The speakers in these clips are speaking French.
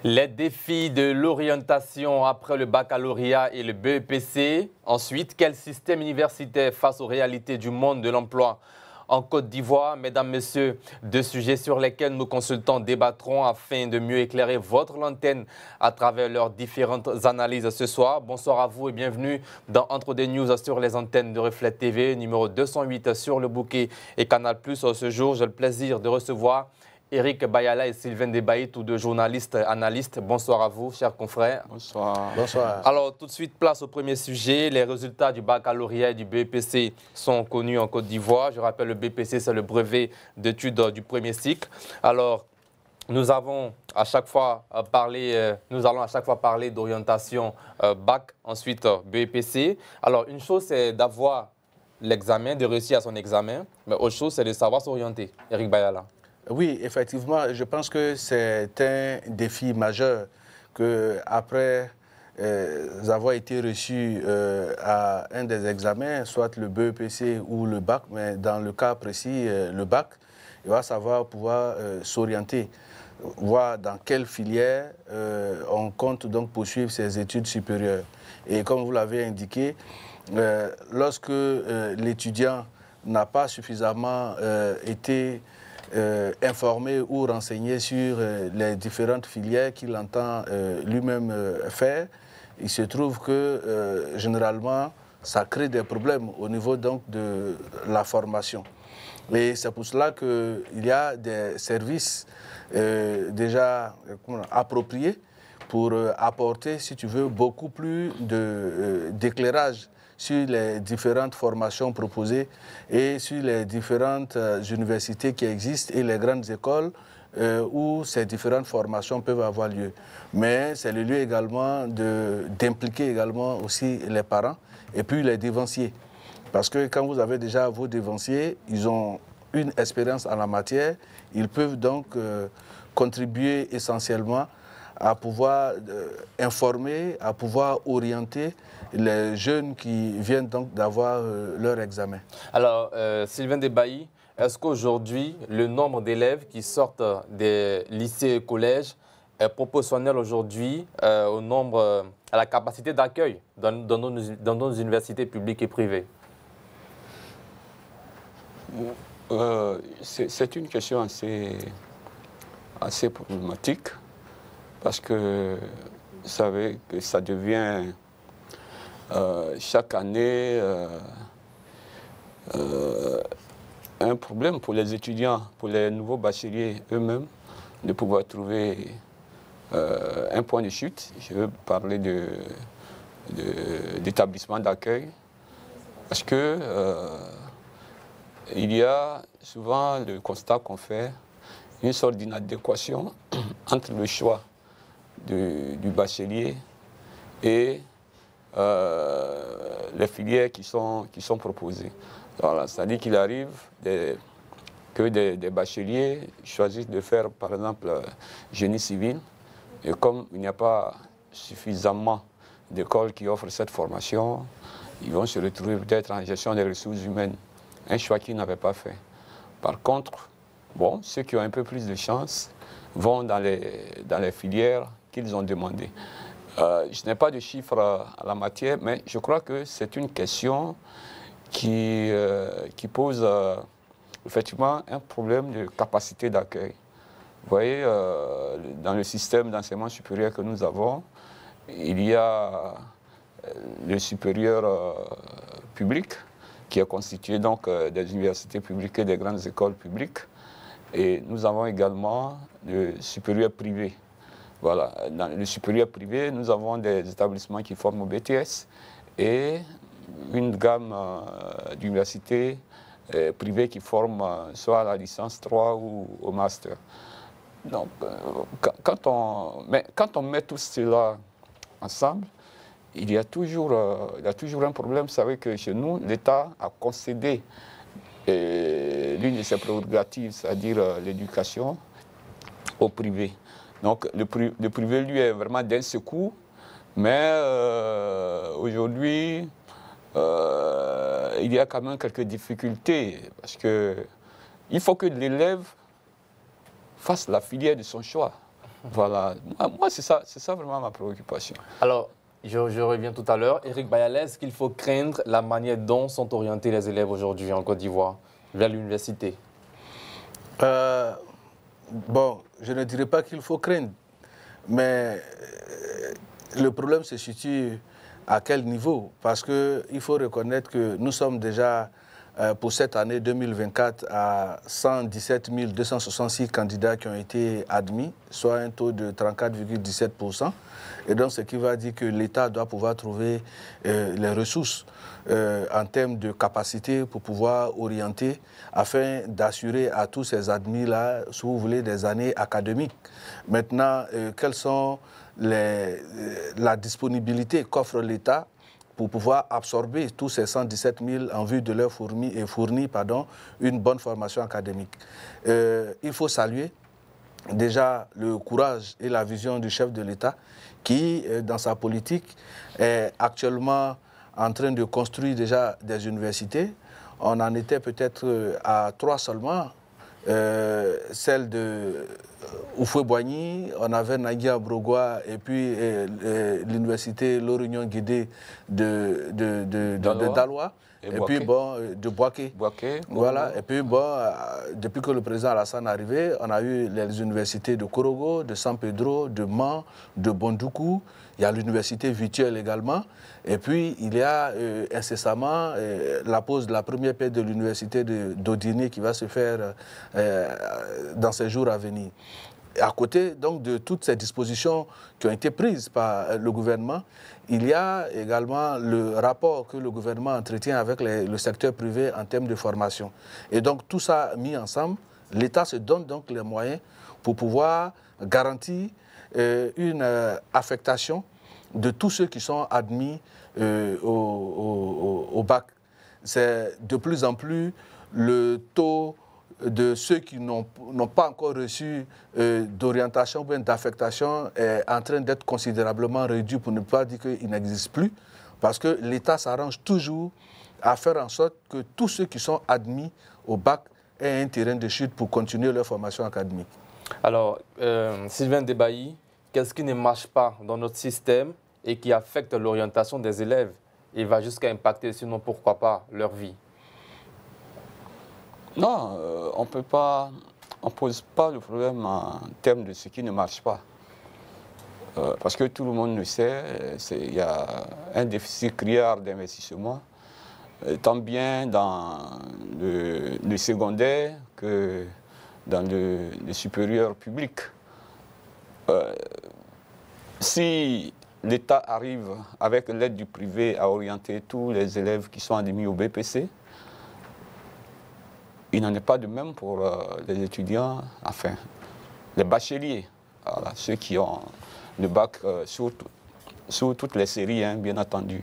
Les défis de l'orientation après le baccalauréat et le BEPC. Ensuite, quel système universitaire face aux réalités du monde de l'emploi en Côte d'Ivoire? Mesdames, Messieurs, deux sujets sur lesquels nos consultants débattront afin de mieux éclairer votre lanterne à travers leurs différentes analyses ce soir. Bonsoir à vous et bienvenue dans Entre des News sur les antennes de Reflet TV, numéro 208 sur le bouquet et Canal+. Ce jour, j'ai le plaisir de recevoir Eric Bayala et Sylvain Debaï, tous deux journalistes, analystes. Bonsoir à vous, chers confrères. Bonsoir. Bonsoir. Alors, tout de suite, place au premier sujet. Les résultats du baccalauréat et du BEPC sont connus en Côte d'Ivoire. Je rappelle, le BEPC, c'est le brevet d'études du premier cycle. Alors, nous allons à chaque fois parler d'orientation bac, ensuite BEPC. Alors, une chose, c'est d'avoir l'examen, de réussir à son examen. Mais autre chose, c'est de savoir s'orienter. Eric Bayala. Oui, effectivement, je pense que c'est un défi majeur qu'après avoir été reçu à un des examens, soit le BEPC ou le bac, mais dans le cas précis, le bac, il va savoir pouvoir s'orienter, voir dans quelle filière on compte donc poursuivre ses études supérieures. Et comme vous l'avez indiqué, lorsque l'étudiant n'a pas suffisamment été informé ou renseigné sur les différentes filières qu'il entend lui-même faire, il se trouve que généralement ça crée des problèmes au niveau donc de la formation. Et c'est pour cela qu'il y a des services déjà appropriés pour apporter, si tu veux, beaucoup plus d'éclairage sur les différentes formations proposées et sur les différentes universités qui existent et les grandes écoles où ces différentes formations peuvent avoir lieu. Mais c'est le lieu également d'impliquer également aussi les parents et puis les dévanciers. Parce que quand vous avez déjà vos dévanciers, ils ont une expérience en la matière, ils peuvent donc contribuer essentiellement à pouvoir informer, à pouvoir orienter les jeunes qui viennent donc d'avoir leur examen. Alors, Sylvain Debaï, est-ce qu'aujourd'hui, le nombre d'élèves qui sortent des lycées et collèges est proportionnel aujourd'hui au nombre, à la capacité d'accueil dans nos universités publiques et privées? C'est une question assez problématique parce que vous savez que ça devient chaque année un problème pour les étudiants, pour les nouveaux bacheliers eux-mêmes, de pouvoir trouver un point de chute. Je veux parler d'établissement d'accueil parce que il y a souvent le constat qu'on fait, une sorte d'inadéquation entre le choix du bachelier et les filières qui sont proposées. Voilà, c'est-à-dire qu'il arrive que des bacheliers choisissent de faire, par exemple, génie civil. Et comme il n'y a pas suffisamment d'écoles qui offrent cette formation, ils vont se retrouver peut-être en gestion des ressources humaines. Un choix qu'ils n'avaient pas fait. Par contre, bon, ceux qui ont un peu plus de chance vont dans les filières qu'ils ont demandées. Je n'ai pas de chiffres à la matière, mais je crois que c'est une question qui pose effectivement un problème de capacité d'accueil. Vous voyez, dans le système d'enseignement supérieur que nous avons, il y a le supérieur public, qui est constitué donc des universités publiques et des grandes écoles publiques. Et nous avons également le supérieur privé. Voilà. Dans le supérieur privé, nous avons des établissements qui forment au BTS et une gamme d'universités privées qui forment soit à la licence 3 ou au master. Donc, quand on met tout cela ensemble, il y a toujours un problème. Vous savez que chez nous, l'État a concédé l'une de ses prérogatives, c'est-à-dire l'éducation, au privé. Donc le privé, lui, est vraiment d'un secours, mais aujourd'hui, il y a quand même quelques difficultés, parce qu'il faut que l'élève fasse la filière de son choix. Voilà. Moi c'est ça vraiment ma préoccupation. Alors, je reviens tout à l'heure. Éric Bayal, est-ce qu'il faut craindre la manière dont sont orientés les élèves aujourd'hui en Côte d'Ivoire vers l'université? Bon, je ne dirais pas qu'il faut craindre, mais le problème se situe à quel niveau? Parce qu'il faut reconnaître que nous sommes déjà, pour cette année 2024, à 117 266 candidats qui ont été admis, soit un taux de 34,17%. Et donc, ce qui va dire que l'État doit pouvoir trouver les ressources en termes de capacité pour pouvoir orienter afin d'assurer à tous ces admis-là, si vous voulez, des années académiques. Maintenant, quelles sont la disponibilité qu'offre l'État pour pouvoir absorber tous ces 117 000 en vue de leur fournir une bonne formation académique. Il faut saluer déjà le courage et la vision du chef de l'État qui, dans sa politique, est actuellement en train de construire déjà des universités. On en était peut-être à 3 seulement. Celle de Oufoué-Boigny, on avait Nagui Brogoua et puis l'université Lorignon-Guédé de Daloa. Et puis bon, de Boaké. Voilà. Et puis bon, depuis que le président Alassane est arrivé, on a eu les universités de Korogo, de San Pedro, de Man, de Bondoukou. Il y a l'université virtuelle également. Et puis, il y a incessamment la pose de la première pierre de l'université d'Odiné qui va se faire dans ces jours à venir. À côté donc, de toutes ces dispositions qui ont été prises par le gouvernement, il y a également le rapport que le gouvernement entretient avec le secteur privé en termes de formation. Et donc, tout ça mis ensemble, l'État se donne donc les moyens pour pouvoir garantir une affectation de tous ceux qui sont admis au bac. C'est de plus en plus le taux de ceux qui n'ont pas encore reçu d'orientation ou bien d'affectation est en train d'être considérablement réduit, pour ne pas dire qu'il n'existe plus, parce que l'État s'arrange toujours à faire en sorte que tous ceux qui sont admis au bac aient un terrain de chute pour continuer leur formation académique. Alors, Sylvain Debailly, qu'est-ce qui ne marche pas dans notre système et qui affecte l'orientation des élèves et va jusqu'à impacter, sinon pourquoi pas, leur vie? Non, on ne pose pas le problème en termes de ce qui ne marche pas. Parce que tout le monde le sait, il y a un déficit criard d'investissement, tant bien dans le secondaire que dans le supérieur public. Si l'État arrive, avec l'aide du privé, à orienter tous les élèves qui sont admis au BPC, il n'en est pas de même pour les étudiants, enfin, les bacheliers, voilà, ceux qui ont le bac sur toutes les séries, hein, bien entendu.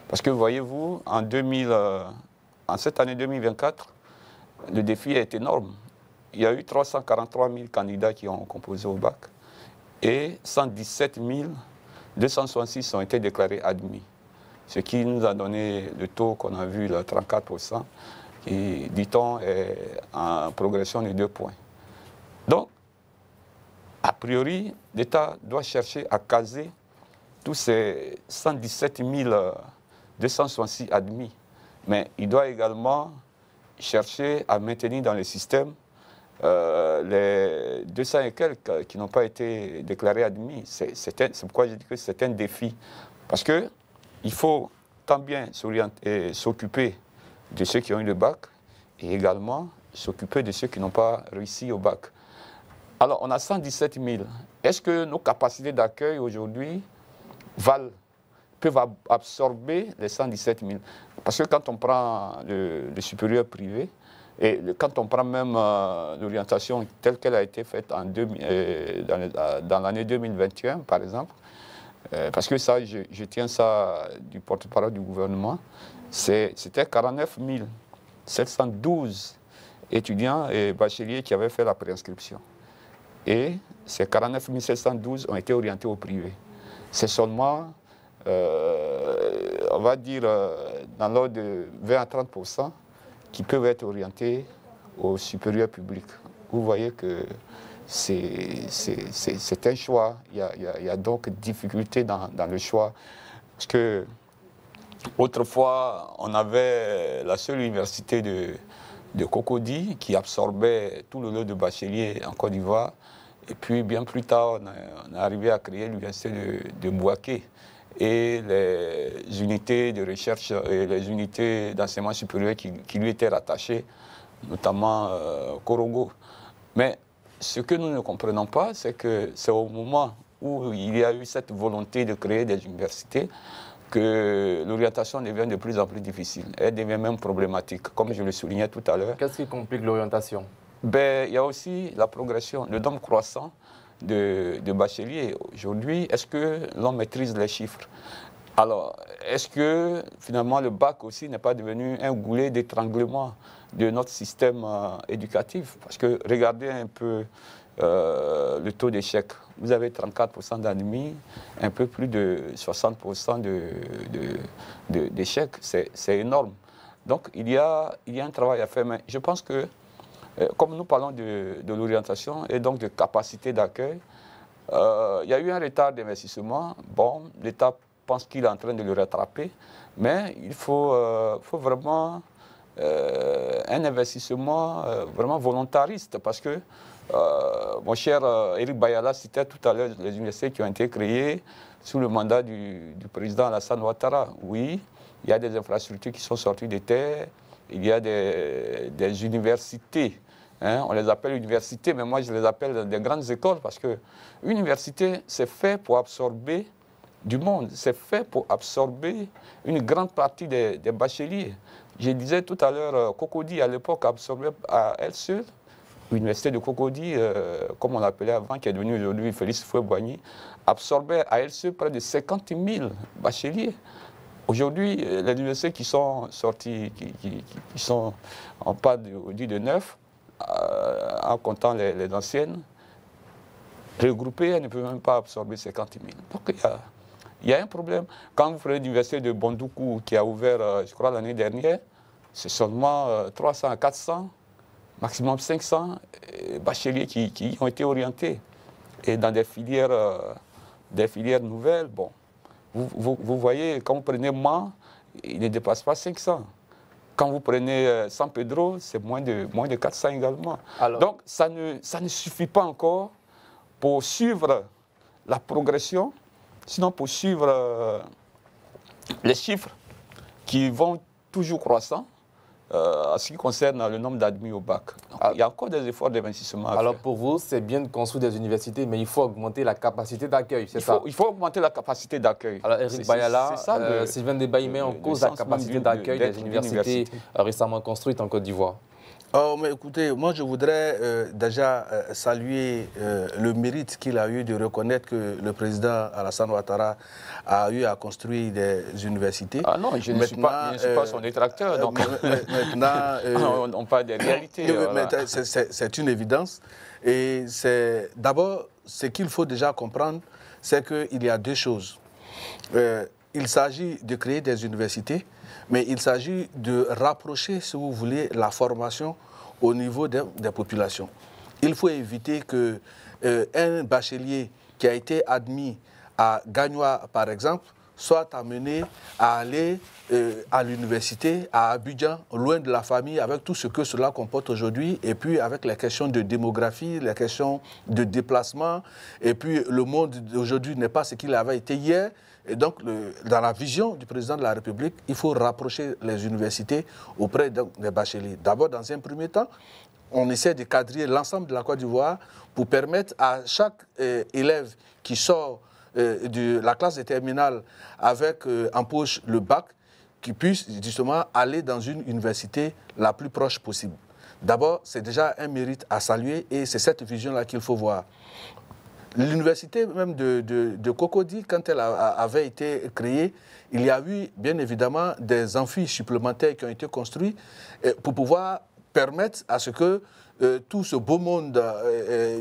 Parce que voyez-vous, en cette année 2024, le défi est énorme. Il y a eu 343 000 candidats qui ont composé au bac et 117 266 ont été déclarés admis. Ce qui nous a donné le taux qu'on a vu, le 34%, qui, dit-on, est en progression de 2 points. Donc, a priori, l'État doit chercher à caser tous ces 117 266 admis. Mais il doit également chercher à maintenir dans le système les 200 et quelques qui n'ont pas été déclarés admis. C'est pourquoi je dis que c'est un défi. Parce qu'il faut tant bien s'occuper de ceux qui ont eu le bac et également s'occuper de ceux qui n'ont pas réussi au bac. Alors, on a 117 000. Est-ce que nos capacités d'accueil aujourd'hui peuvent absorber les 117 000? Parce que quand on prend le supérieur privé, et quand on prend même l'orientation telle qu'elle a été faite dans l'année 2021, par exemple, parce que ça, je tiens ça du porte-parole du gouvernement, c'était 49 712 étudiants et bacheliers qui avaient fait la préinscription. Et ces 49 712 ont été orientés au privé. C'est seulement, on va dire, dans l'ordre de 20 à 30% qui peuvent être orientés au supérieur public. Vous voyez que c'est un choix. Il y a donc difficulté dans le choix. Parce que autrefois, on avait la seule université de Cocody qui absorbait tout le lot de bacheliers en Côte d'Ivoire. Et puis, bien plus tard, on est arrivé à créer l'université de Bouaké. Et les unités de recherche et les unités d'enseignement supérieur qui lui étaient rattachées, notamment Korogo. Mais ce que nous ne comprenons pas, c'est que c'est au moment où il y a eu cette volonté de créer des universités que l'orientation devient de plus en plus difficile. Elle devient même problématique, comme je le soulignais tout à l'heure. Qu'est-ce qui complique l'orientation? Ben, il y a aussi la progression, le nombre croissant de bacheliers. Aujourd'hui, est-ce que l'on maîtrise les chiffres? Alors, est-ce que finalement le bac aussi n'est pas devenu un goulet d'étranglement de notre système éducatif? Parce que regardez un peu le taux d'échec. Vous avez 34% d'admis, un peu plus de 60% d'échecs. C'est énorme. Donc, il y a un travail à faire. Mais je pense que, comme nous parlons de l'orientation et donc de capacité d'accueil, il y a eu un retard d'investissement. Bon, l'État pense qu'il est en train de le rattraper, mais il faut vraiment un investissement vraiment volontariste, parce que mon cher Éric Bayala citait tout à l'heure les universités qui ont été créées sous le mandat du président Alassane Ouattara. Oui, il y a des infrastructures qui sont sorties des terres, il y a des universités. Hein, on les appelle universités, mais moi je les appelle des grandes écoles, parce que l'université, c'est fait pour absorber du monde, c'est fait pour absorber une grande partie des bacheliers. Je disais tout à l'heure, Cocody à l'époque absorbait à elle seule, l'université de Cocody, comme on l'appelait avant, qui est devenue aujourd'hui Félix Houphouët-Boigny, absorbait à elle seule près de 50 000 bacheliers. Aujourd'hui, les universités qui sont sorties, qui sont en pas de 9, en comptant les anciennes, regroupées, elles ne peuvent même pas absorber 50 000. Donc il y a un problème. Quand vous prenez l'université de Bondoukou, qui a ouvert, je crois, l'année dernière, c'est seulement 300 à 400, maximum 500 bacheliers qui ont été orientés. Et dans des filières nouvelles, bon, vous voyez, quand vous prenez Mans, il ne dépasse pas 500. Quand vous prenez San Pedro, c'est moins de 400 également. Alors, donc, ça ne suffit pas encore pour suivre la progression, sinon pour suivre les chiffres qui vont toujours croissant en ce qui concerne le nombre d'admis au bac. Donc, il y a encore des efforts d'investissement à faire. Alors pour vous, c'est bien de construire des universités, mais il faut augmenter la capacité d'accueil, c'est ça? Il faut augmenter la capacité d'accueil. Alors Éric Bayala, Sylvain Debaï met en cause la capacité d'accueil des universités récemment construites en Côte d'Ivoire. Oh, mais écoutez, moi je voudrais déjà saluer le mérite qu'il a eu de reconnaître que le président Alassane Ouattara a eu à construire des universités. Ah non, je ne suis pas son détracteur. Donc maintenant, on parle des réalités. Voilà. C'est une évidence. Et d'abord, ce qu'il faut déjà comprendre, c'est qu'il y a deux choses. Il s'agit de créer des universités, mais il s'agit de rapprocher, si vous voulez, la formation au niveau des populations. Il faut éviter qu'un bachelier qui a été admis à Gagnoa, par exemple, soit amené à aller à l'université, à Abidjan, loin de la famille, avec tout ce que cela comporte aujourd'hui, et puis avec les questions de démographie, les questions de déplacement, et puis le monde d'aujourd'hui n'est pas ce qu'il avait été hier. Et donc, dans la vision du président de la République, il faut rapprocher les universités auprès des bacheliers. D'abord, dans un premier temps, on essaie de cadrer l'ensemble de la Côte d'Ivoire pour permettre à chaque élève qui sort de la classe de terminale avec en poche le bac, qui puisse justement aller dans une université la plus proche possible. D'abord, c'est déjà un mérite à saluer et c'est cette vision-là qu'il faut voir. L'université même de Cocody, quand elle avait été créée, il y a eu bien évidemment des amphis supplémentaires qui ont été construits pour pouvoir permettre à ce que tout ce beau monde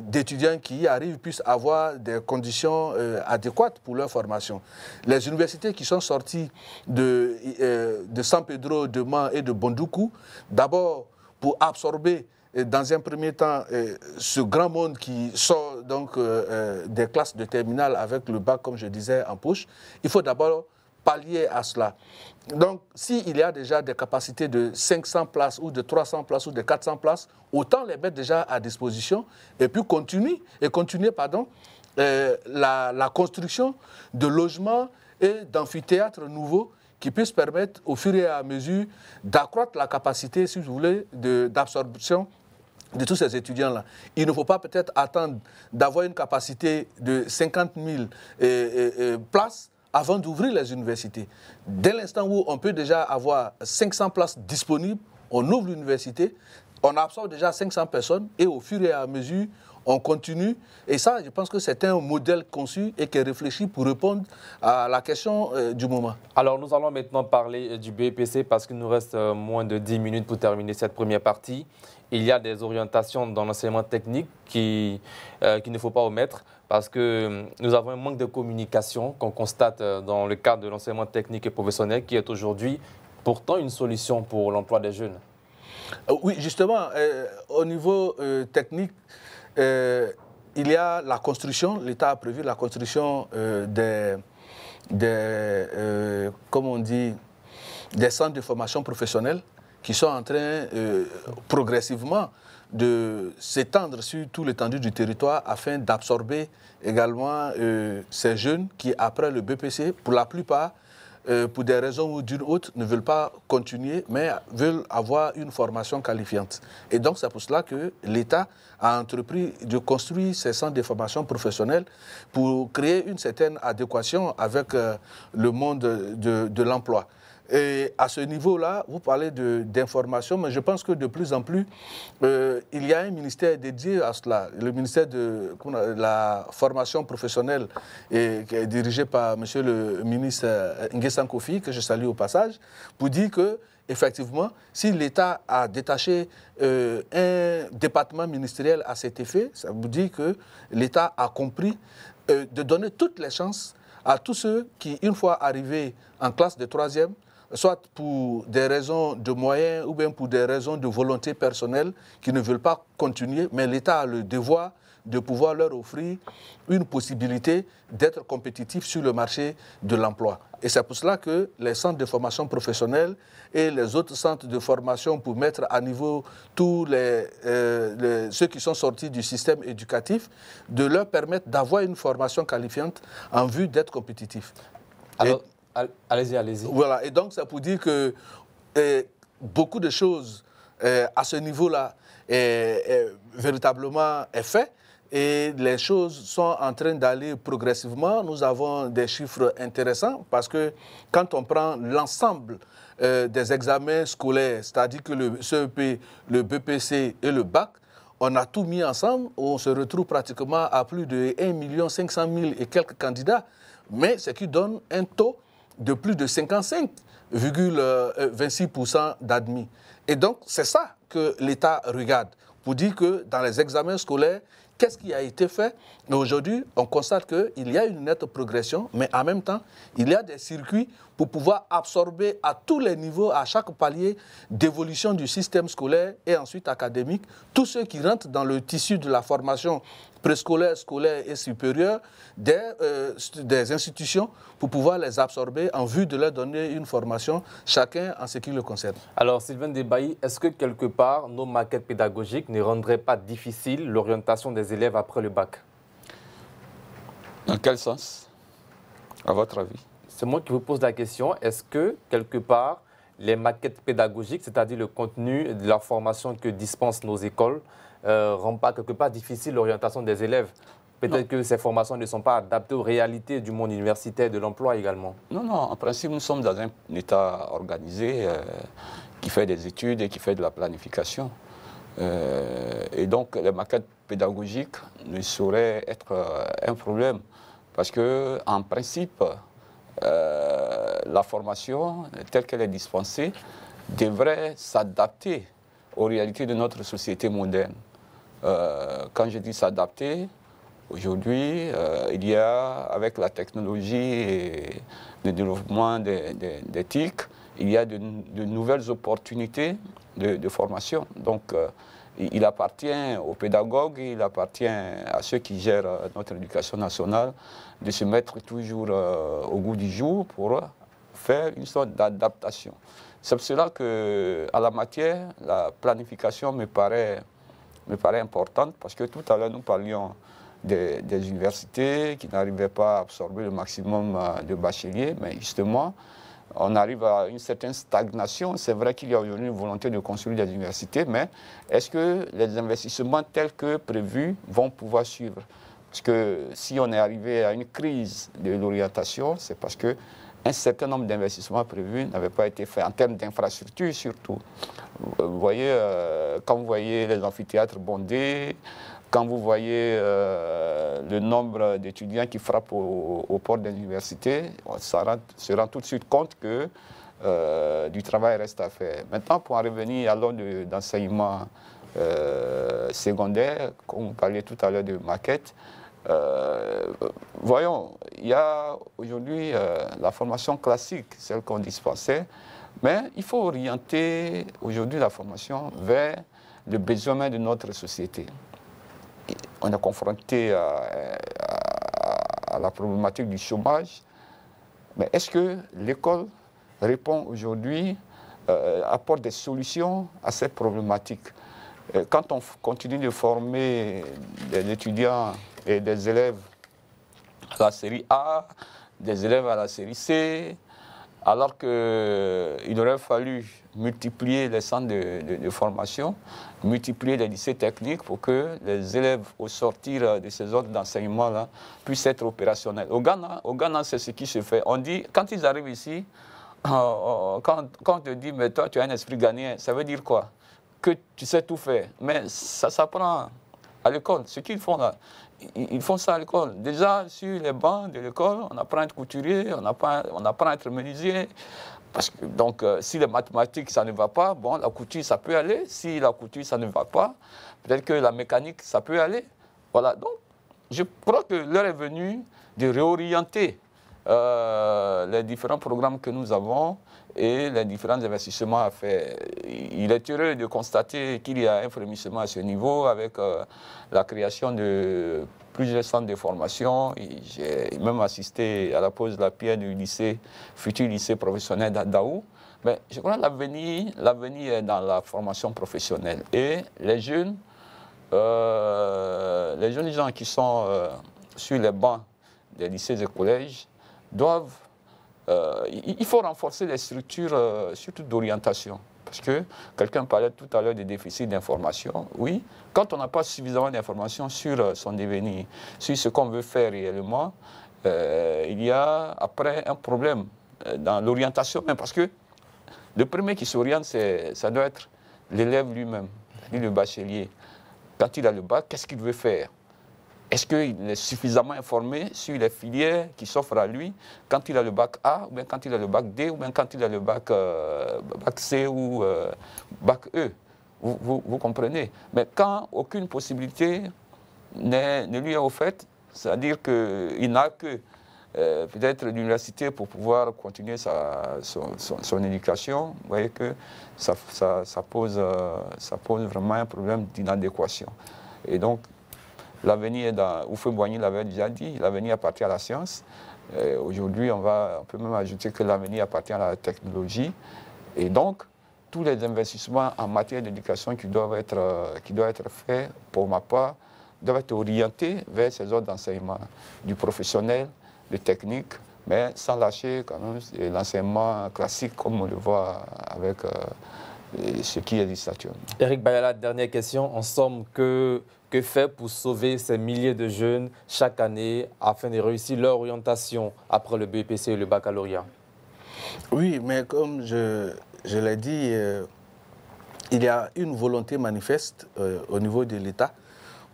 d'étudiants qui y arrivent puissent avoir des conditions adéquates pour leur formation. Les universités qui sont sorties de San Pedro, de Mans et de Bondoukou, d'abord pour absorber dans un premier temps, ce grand monde qui sort donc des classes de terminale avec le bac, comme je disais, en poche, il faut d'abord pallier à cela. Donc, s'il y a déjà des capacités de 500 places ou de 300 places ou de 400 places, autant les mettre déjà à disposition et puis continuer la construction de logements et d'amphithéâtres nouveaux qui puissent permettre au fur et à mesure d'accroître la capacité, si vous voulez, d'absorption de tous ces étudiants-là. Il ne faut pas peut-être attendre d'avoir une capacité de 50 000 places avant d'ouvrir les universités. Dès l'instant où on peut déjà avoir 500 places disponibles, on ouvre l'université, on absorbe déjà 500 personnes et au fur et à mesure, on continue. Et ça, je pense que c'est un modèle conçu et qui est réfléchi pour répondre à la question du moment. Alors, nous allons maintenant parler du BEPC parce qu'il nous reste moins de 10 minutes pour terminer cette première partie. Il y a des orientations dans l'enseignement technique qu'il ne faut pas omettre parce que nous avons un manque de communication qu'on constate dans le cadre de l'enseignement technique et professionnel qui est aujourd'hui pourtant une solution pour l'emploi des jeunes. Oui, justement, au niveau technique, il y a la construction, l'État a prévu la construction comme on dit, des centres de formation professionnelle qui sont en train progressivement de s'étendre sur tout l'étendue du territoire afin d'absorber également ces jeunes qui, après le BPC, pour la plupart, pour des raisons ou d'une autre, ne veulent pas continuer, mais veulent avoir une formation qualifiante. Et donc, c'est pour cela que l'État a entrepris de construire ces centres de formation professionnelle pour créer une certaine adéquation avec le monde de l'emploi. Et à ce niveau-là, vous parlez d'information, mais je pense que de plus en plus, il y a un ministère dédié à cela. Le ministère de la formation professionnelle qui est dirigé par M. le ministre Nguessan Kofi, que je salue au passage, pour dire que, effectivement, si l'État a détaché un département ministériel à cet effet, ça vous dit que l'État a compris de donner toutes les chances à tous ceux qui, une fois arrivés en classe de 3e, soit pour des raisons de moyens ou bien pour des raisons de volonté personnelle, qui ne veulent pas continuer, mais l'État a le devoir de pouvoir leur offrir une possibilité d'être compétitif sur le marché de l'emploi. Et c'est pour cela que les centres de formation professionnelle et les autres centres de formation pour mettre à niveau tous ceux qui sont sortis du système éducatif, de leur permettre d'avoir une formation qualifiante en vue d'être compétitif. Alors, allez-y, allez-y. Voilà, et donc c'est pour dire que beaucoup de choses à ce niveau-là véritablement est fait et les choses sont en train d'aller progressivement. Nous avons des chiffres intéressants parce que quand on prend l'ensemble des examens scolaires, c'est-à-dire que le CEP, le BPC et le BAC, on a tout mis ensemble, on se retrouve pratiquement à plus de 1 500 000 et quelques candidats, mais ce qui donne un taux de plus de 55,26% d'admis. Et donc, c'est ça que l'État regarde, pour dire que dans les examens scolaires, qu'est-ce qui a été fait? Mais aujourd'hui, on constate qu'il y a une nette progression, mais en même temps, il y a des circuits pour pouvoir absorber à tous les niveaux, à chaque palier d'évolution du système scolaire et ensuite académique, tous ceux qui rentrent dans le tissu de la formation préscolaire, scolaire et supérieure des institutions pour pouvoir les absorber en vue de leur donner une formation, chacun en ce qui le concerne. Alors, Sylvain Debailly, est-ce que quelque part, nos maquettes pédagogiques ne rendraient pas difficile l'orientation des élèves après le bac? Dans quel sens, à votre avis? C'est moi qui vous pose la question. Est-ce que, quelque part, les maquettes pédagogiques, c'est-à-dire le contenu de la formation que dispensent nos écoles, ne rendent pas quelque part difficile l'orientation des élèves? Peut-être que ces formations ne sont pas adaptées aux réalités du monde universitaire et de l'emploi également. Non, non, en principe, nous sommes dans un État organisé qui fait des études et qui fait de la planification. Et donc, les maquettes pédagogiques ne sauraient être un problème parce qu'en principe, la formation telle qu'elle est dispensée devrait s'adapter aux réalités de notre société moderne. Quand je dis s'adapter, aujourd'hui, il y a, avec la technologie et le développement des TIC, il y a de nouvelles opportunités de formation. Donc, il appartient aux pédagogues, il appartient à ceux qui gèrent notre éducation nationale de se mettre toujours au goût du jour pour faire une sorte d'adaptation. C'est pour cela qu'à la matière, la planification me paraît importante, parce que tout à l'heure nous parlions des universités qui n'arrivaient pas à absorber le maximum de bacheliers, mais justement, on arrive à une certaine stagnation. C'est vrai qu'il y a aujourd'hui une volonté de construire des universités, mais est-ce que les investissements tels que prévus vont pouvoir suivre? Parce que si on est arrivé à une crise de l'orientation, c'est parce que un certain nombre d'investissements prévus n'avaient pas été faits, en termes d'infrastructures surtout. Vous voyez, quand vous voyez les amphithéâtres bondés, quand vous voyez le nombre d'étudiants qui frappent aux portes des universités, on se rend tout de suite compte que du travail reste à faire. Maintenant, pour en revenir à l'ordre d'enseignement secondaire, comme vous parliez tout à l'heure de maquettes, voyons, il y a aujourd'hui la formation classique, celle qu'on dispensait, mais il faut orienter aujourd'hui la formation vers le besoin de notre société. On est confronté à la problématique du chômage, mais est-ce que l'école répond aujourd'hui, apporte des solutions à cette problématique? Quand on continue de former des étudiants et des élèves à la série A, des élèves à la série C, alors qu'il aurait fallu multiplier les centres de formation, multiplier les lycées techniques pour que les élèves, au sortir de ces ordres d'enseignement-là, puissent être opérationnels. Au Ghana, c'est ce qui se fait. On dit, quand ils arrivent ici, quand on te dit, mais toi, tu as un esprit ghanéen, ça veut dire quoi? Que tu sais tout faire. Mais ça s'apprend à l'école. Ce qu'ils font là, ils font ça à l'école. Déjà, sur les bancs de l'école, on apprend à être couturier, on apprend à être menuisier. Parce que, donc, si les mathématiques, ça ne va pas, bon, la couture, ça peut aller. Si la couture, ça ne va pas, peut-être que la mécanique, ça peut aller. Voilà. Donc, je crois que l'heure est venue de réorienter les différents programmes que nous avons et les différents investissements à faire. Il est heureux de constater qu'il y a un frémissement à ce niveau avec la création de plusieurs centres de formation. J'ai même assisté à la pose de la pierre du futur lycée professionnel d'Adaou. Mais je crois que l'avenir est dans la formation professionnelle. Et les jeunes gens qui sont sur les bancs des lycées et collèges doivent... il faut renforcer les structures, surtout d'orientation. Parce que quelqu'un parlait tout à l'heure des déficits d'information. Oui, quand on n'a pas suffisamment d'informations sur son devenir, sur ce qu'on veut faire réellement, il y a après un problème dans l'orientation même. Parce que le premier qui s'oriente, ça doit être l'élève lui-même, le bachelier. Quand il a le bac, qu'est-ce qu'il veut faire? Est-ce qu'il est suffisamment informé sur les filières qui s'offrent à lui quand il a le bac A, ou bien quand il a le bac D, ou bien quand il a le bac C ou bac E? Vous comprenez? Mais quand aucune possibilité ne lui est offerte, c'est-à-dire qu'il n'a que peut-être l'université pour pouvoir continuer son éducation, vous voyez que ça pose vraiment un problème d'inadéquation. Et donc, l'avenir est dans, Houphouët-Boigny l'avait déjà dit, l'avenir appartient à la science. Aujourd'hui, on peut même ajouter que l'avenir appartient à la technologie. Et donc, tous les investissements en matière d'éducation qui doivent être faits, pour ma part, doivent être orientés vers ces ordres d'enseignement, du professionnel, du technique, mais sans lâcher quand même l'enseignement classique comme on le voit avec ce qui existe actuellement. Eric Bayala, dernière question. En somme, que faire pour sauver ces milliers de jeunes chaque année afin de réussir leur orientation après le BEPC et le baccalauréat? Oui, mais comme je l'ai dit, il y a une volonté manifeste au niveau de l'État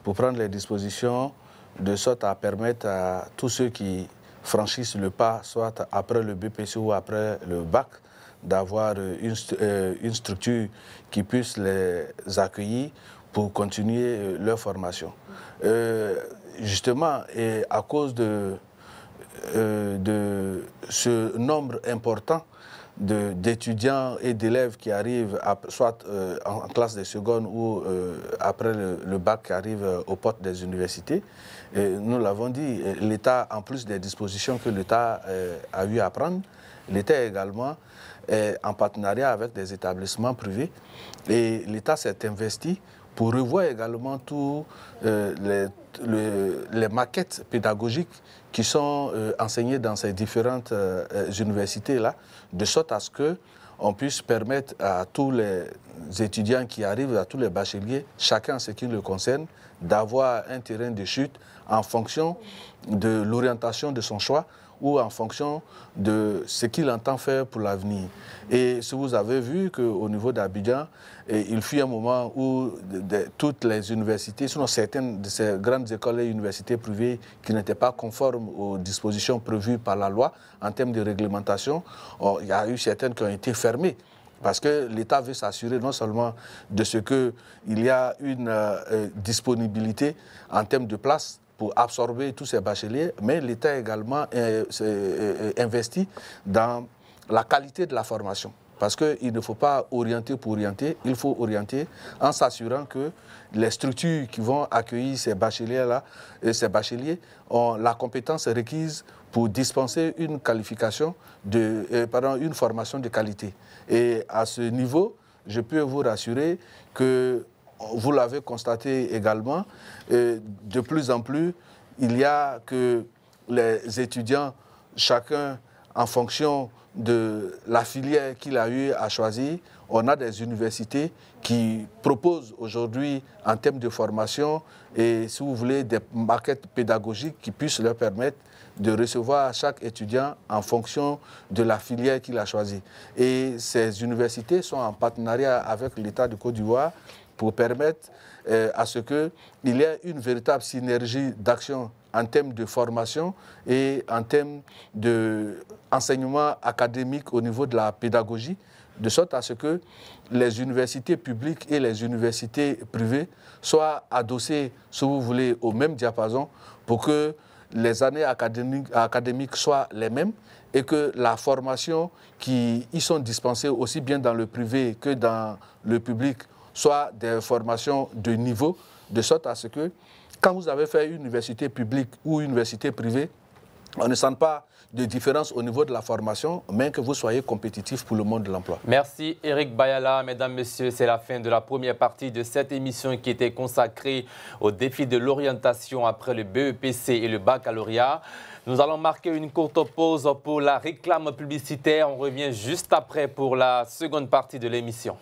pour prendre les dispositions de sorte à permettre à tous ceux qui franchissent le pas, soit après le BPC ou après le bac, d'avoir une structure qui puisse les accueillir pour continuer leur formation. Justement, et à cause de ce nombre important d'étudiants et d'élèves qui arrivent, soit en classe de seconde ou après le bac, qui arrivent aux portes des universités. Et nous l'avons dit, l'État, en plus des dispositions que l'État a eu à prendre, l'État également en partenariat avec des établissements privés. Et l'État s'est investi pour revoir également tous les maquettes pédagogiques qui sont enseignées dans ces différentes universités-là, de sorte à ce qu'on puisse permettre à tous les étudiants qui arrivent, à tous les bacheliers, chacun en ce qui le concerne, d'avoir un terrain de chute en fonction de l'orientation de son choix ou en fonction de ce qu'il entend faire pour l'avenir. Et si vous avez vu qu'au niveau d'Abidjan, il fut un moment où toutes les universités, sinon certaines de ces grandes écoles et universités privées qui n'étaient pas conformes aux dispositions prévues par la loi en termes de réglementation, il y a eu certaines qui ont été fermées. Parce que l'État veut s'assurer non seulement de ce qu'il y a une disponibilité en termes de place pour absorber tous ces bacheliers, mais l'État également investit dans la qualité de la formation. Parce qu'il ne faut pas orienter pour orienter, il faut orienter en s'assurant que les structures qui vont accueillir ces bacheliers-là, ces bacheliers ont la compétence requise pour dispenser une qualification, une formation de qualité. Et à ce niveau, je peux vous rassurer que, vous l'avez constaté également, de plus en plus, il y a que les étudiants, chacun en fonction de la filière qu'il a eu à choisir, on a des universités qui proposent aujourd'hui en termes de formation et, si vous voulez, des maquettes pédagogiques qui puissent leur permettre de recevoir chaque étudiant en fonction de la filière qu'il a choisie. Et ces universités sont en partenariat avec l'État de Côte d'Ivoire pour permettre à ce qu'il y ait une véritable synergie d'action en termes de formation et en termes d'enseignement académique au niveau de la pédagogie, de sorte à ce que les universités publiques et les universités privées soient adossées, si vous voulez, au même diapason pour que les années académiques soient les mêmes et que la formation qui y sont dispensées aussi bien dans le privé que dans le public soit des formations de niveau, de sorte à ce que quand vous avez fait une université publique ou une université privée, on ne sent pas de différence au niveau de la formation, mais que vous soyez compétitif pour le monde de l'emploi. Merci Eric Bayala. Mesdames, Messieurs, c'est la fin de la première partie de cette émission qui était consacrée au défi de l'orientation après le BEPC et le baccalauréat. Nous allons marquer une courte pause pour la réclame publicitaire. On revient juste après pour la seconde partie de l'émission.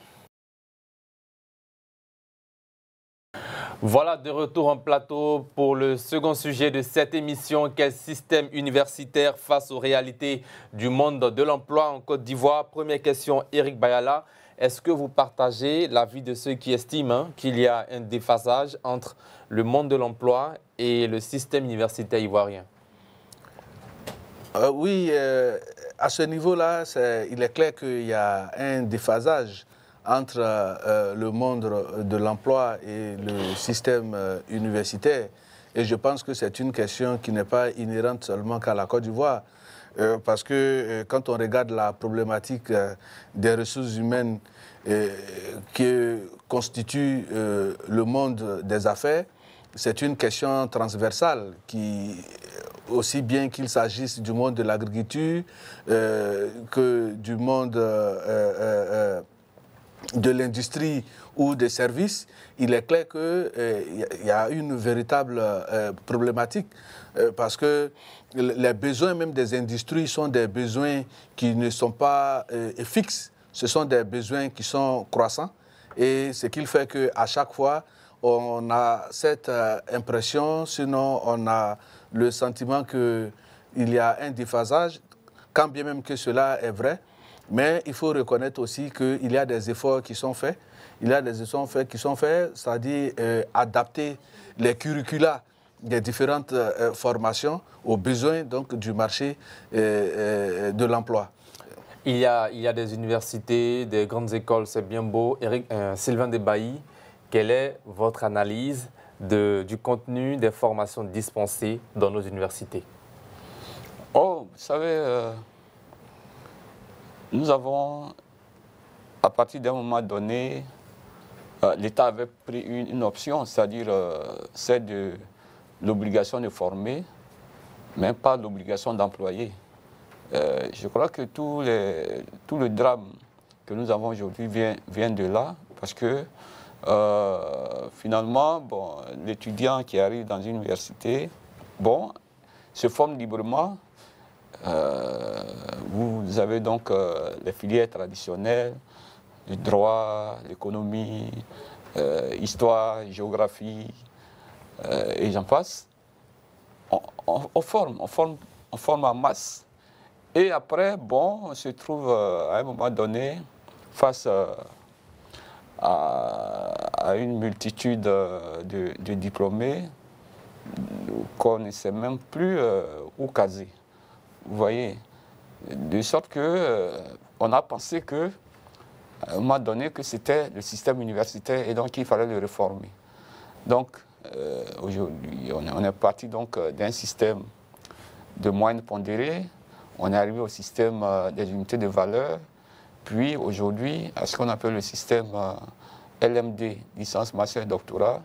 Voilà, de retour en plateau pour le second sujet de cette émission. Quel système universitaire face aux réalités du monde de l'emploi en Côte d'Ivoire? Première question, Eric Bayala. Est-ce que vous partagez l'avis de ceux qui estiment qu'il y a un déphasage entre le monde de l'emploi et le système universitaire ivoirien? Oui, à ce niveau-là, il est clair qu'il y a un déphasage entre le monde de l'emploi et le système universitaire. Et je pense que c'est une question qui n'est pas inhérente seulement qu'à la Côte d'Ivoire. Parce que quand on regarde la problématique des ressources humaines qui constitue le monde des affaires, c'est une question transversale qui, aussi bien qu'il s'agisse du monde de l'agriculture que du monde de l'industrie ou des services, il est clair qu'il y a une véritable problématique parce que les besoins même des industries sont des besoins qui ne sont pas fixes, ce sont des besoins qui sont croissants et ce qui fait qu'à chaque fois, on a cette impression, sinon on a le sentiment qu'il y a un déphasage, quand bien même que cela est vrai. Mais il faut reconnaître aussi qu'il y a des efforts qui sont faits. Il y a des efforts qui sont faits, c'est-à-dire adapter les curricula des différentes formations aux besoins donc, du marché de l'emploi. Il y a des universités, des grandes écoles, c'est bien beau. Sylvain Debailly, quelle est votre analyse du contenu des formations dispensées dans nos universités? Oh, vous savez... nous avons, à partir d'un moment donné, l'État avait pris une option, c'est-à-dire celle de l'obligation de former, mais pas l'obligation d'employer. Je crois que tout le drame que nous avons aujourd'hui vient de là, parce que finalement, bon, l'étudiant qui arrive dans une université, bon, se forme librement. Vous avez donc les filières traditionnelles, le droit, l'économie, histoire, géographie, et j'en passe. On forme en masse. Et après, bon, on se trouve à un moment donné face à une multitude de diplômés qu'on ne sait même plus où caser. Vous voyez, de sorte que on a pensé que, à un moment donné, que c'était le système universitaire et donc il fallait le réformer. Donc, aujourd'hui, on est parti donc d'un système de moyenne pondérée, on est arrivé au système des unités de valeur, puis aujourd'hui à ce qu'on appelle le système LMD, licence, master, doctorat.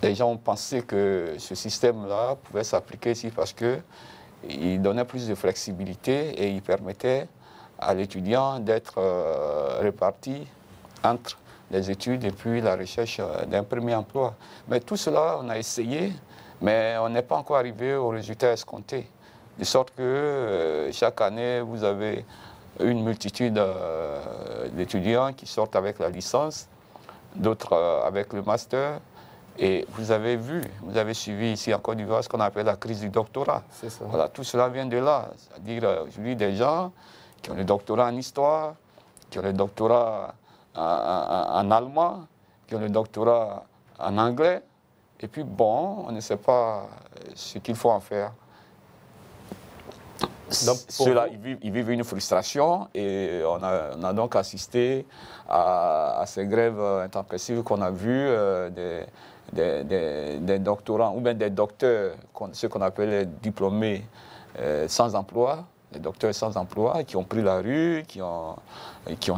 Les gens ont pensé que ce système-là pouvait s'appliquer ici parce qu'il donnait plus de flexibilité et il permettait à l'étudiant d'être réparti entre les études et puis la recherche d'un premier emploi. Mais tout cela, on a essayé, mais on n'est pas encore arrivé au résultat escompté. De sorte que chaque année, vous avez une multitude d'étudiants qui sortent avec la licence, d'autres avec le master. Et vous avez vu, vous avez suivi ici en Côte d'Ivoire ce qu'on appelle la crise du doctorat. C'est ça. Voilà, tout cela vient de là. C'est-à-dire aujourd'hui des gens qui ont le doctorat en histoire, qui ont le doctorat en allemand, qui ont le doctorat en anglais. Et puis bon, on ne sait pas ce qu'il faut en faire. Ceux-là, ils vivent une frustration et on a donc assisté à ces grèves intempestives qu'on a vues des doctorants ou bien des docteurs, ceux qu'on appelle les diplômés sans emploi, les docteurs sans emploi qui ont pris la rue, qui ont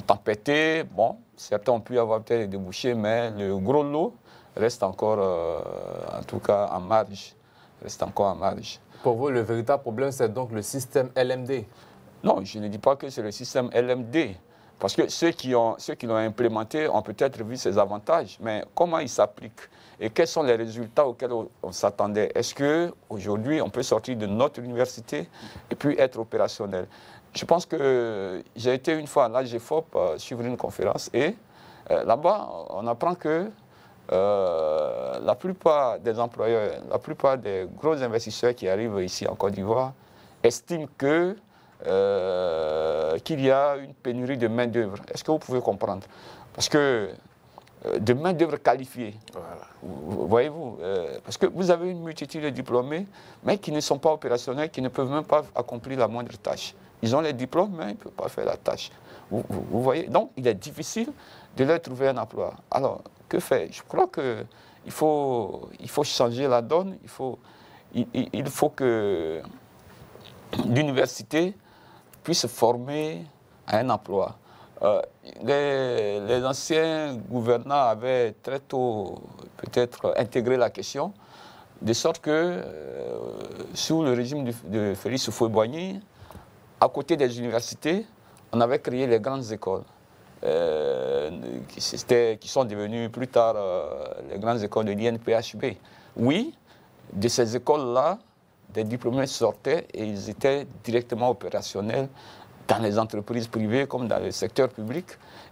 tempêté. Bon, certains ont pu avoir peut-être des débouchés, mais le gros lot reste encore, en tout cas, en marge. Reste encore en marge. Pour vous, le véritable problème, c'est donc le système LMD? Non, je ne dis pas que c'est le système LMD. Parce que ceux qui l'ont implémenté ont peut-être vu ses avantages, mais comment il s'applique et quels sont les résultats auxquels on s'attendait? Est-ce qu'aujourd'hui, on peut sortir de notre université et puis être opérationnel? Je pense que j'ai été une fois à l'AGFOP suivre une conférence et là-bas, on apprend que la plupart des employeurs, la plupart des gros investisseurs qui arrivent ici en Côte d'Ivoire estiment qu'il y a une pénurie de main-d'œuvre. Est-ce que vous pouvez comprendre? Parce que de main-d'œuvre qualifiée, voilà. Voyez-vous, parce que vous avez une multitude de diplômés, mais qui ne sont pas opérationnels, qui ne peuvent même pas accomplir la moindre tâche. Ils ont les diplômes, mais ils ne peuvent pas faire la tâche. Vous voyez? Donc, il est difficile de leur trouver un emploi. Alors, que faire? Je crois qu'il faut changer la donne. Il faut que l'université puisse former à un emploi. Les anciens gouvernants avaient très tôt peut-être intégré la question, de sorte que sous le régime de Félix Houphouët-Boigny, à côté des universités, on avait créé les grandes écoles. Qui sont devenues plus tard les grandes écoles de l'INPHB. Oui, de ces écoles-là, des diplômés sortaient et ils étaient directement opérationnels dans les entreprises privées comme dans le secteur public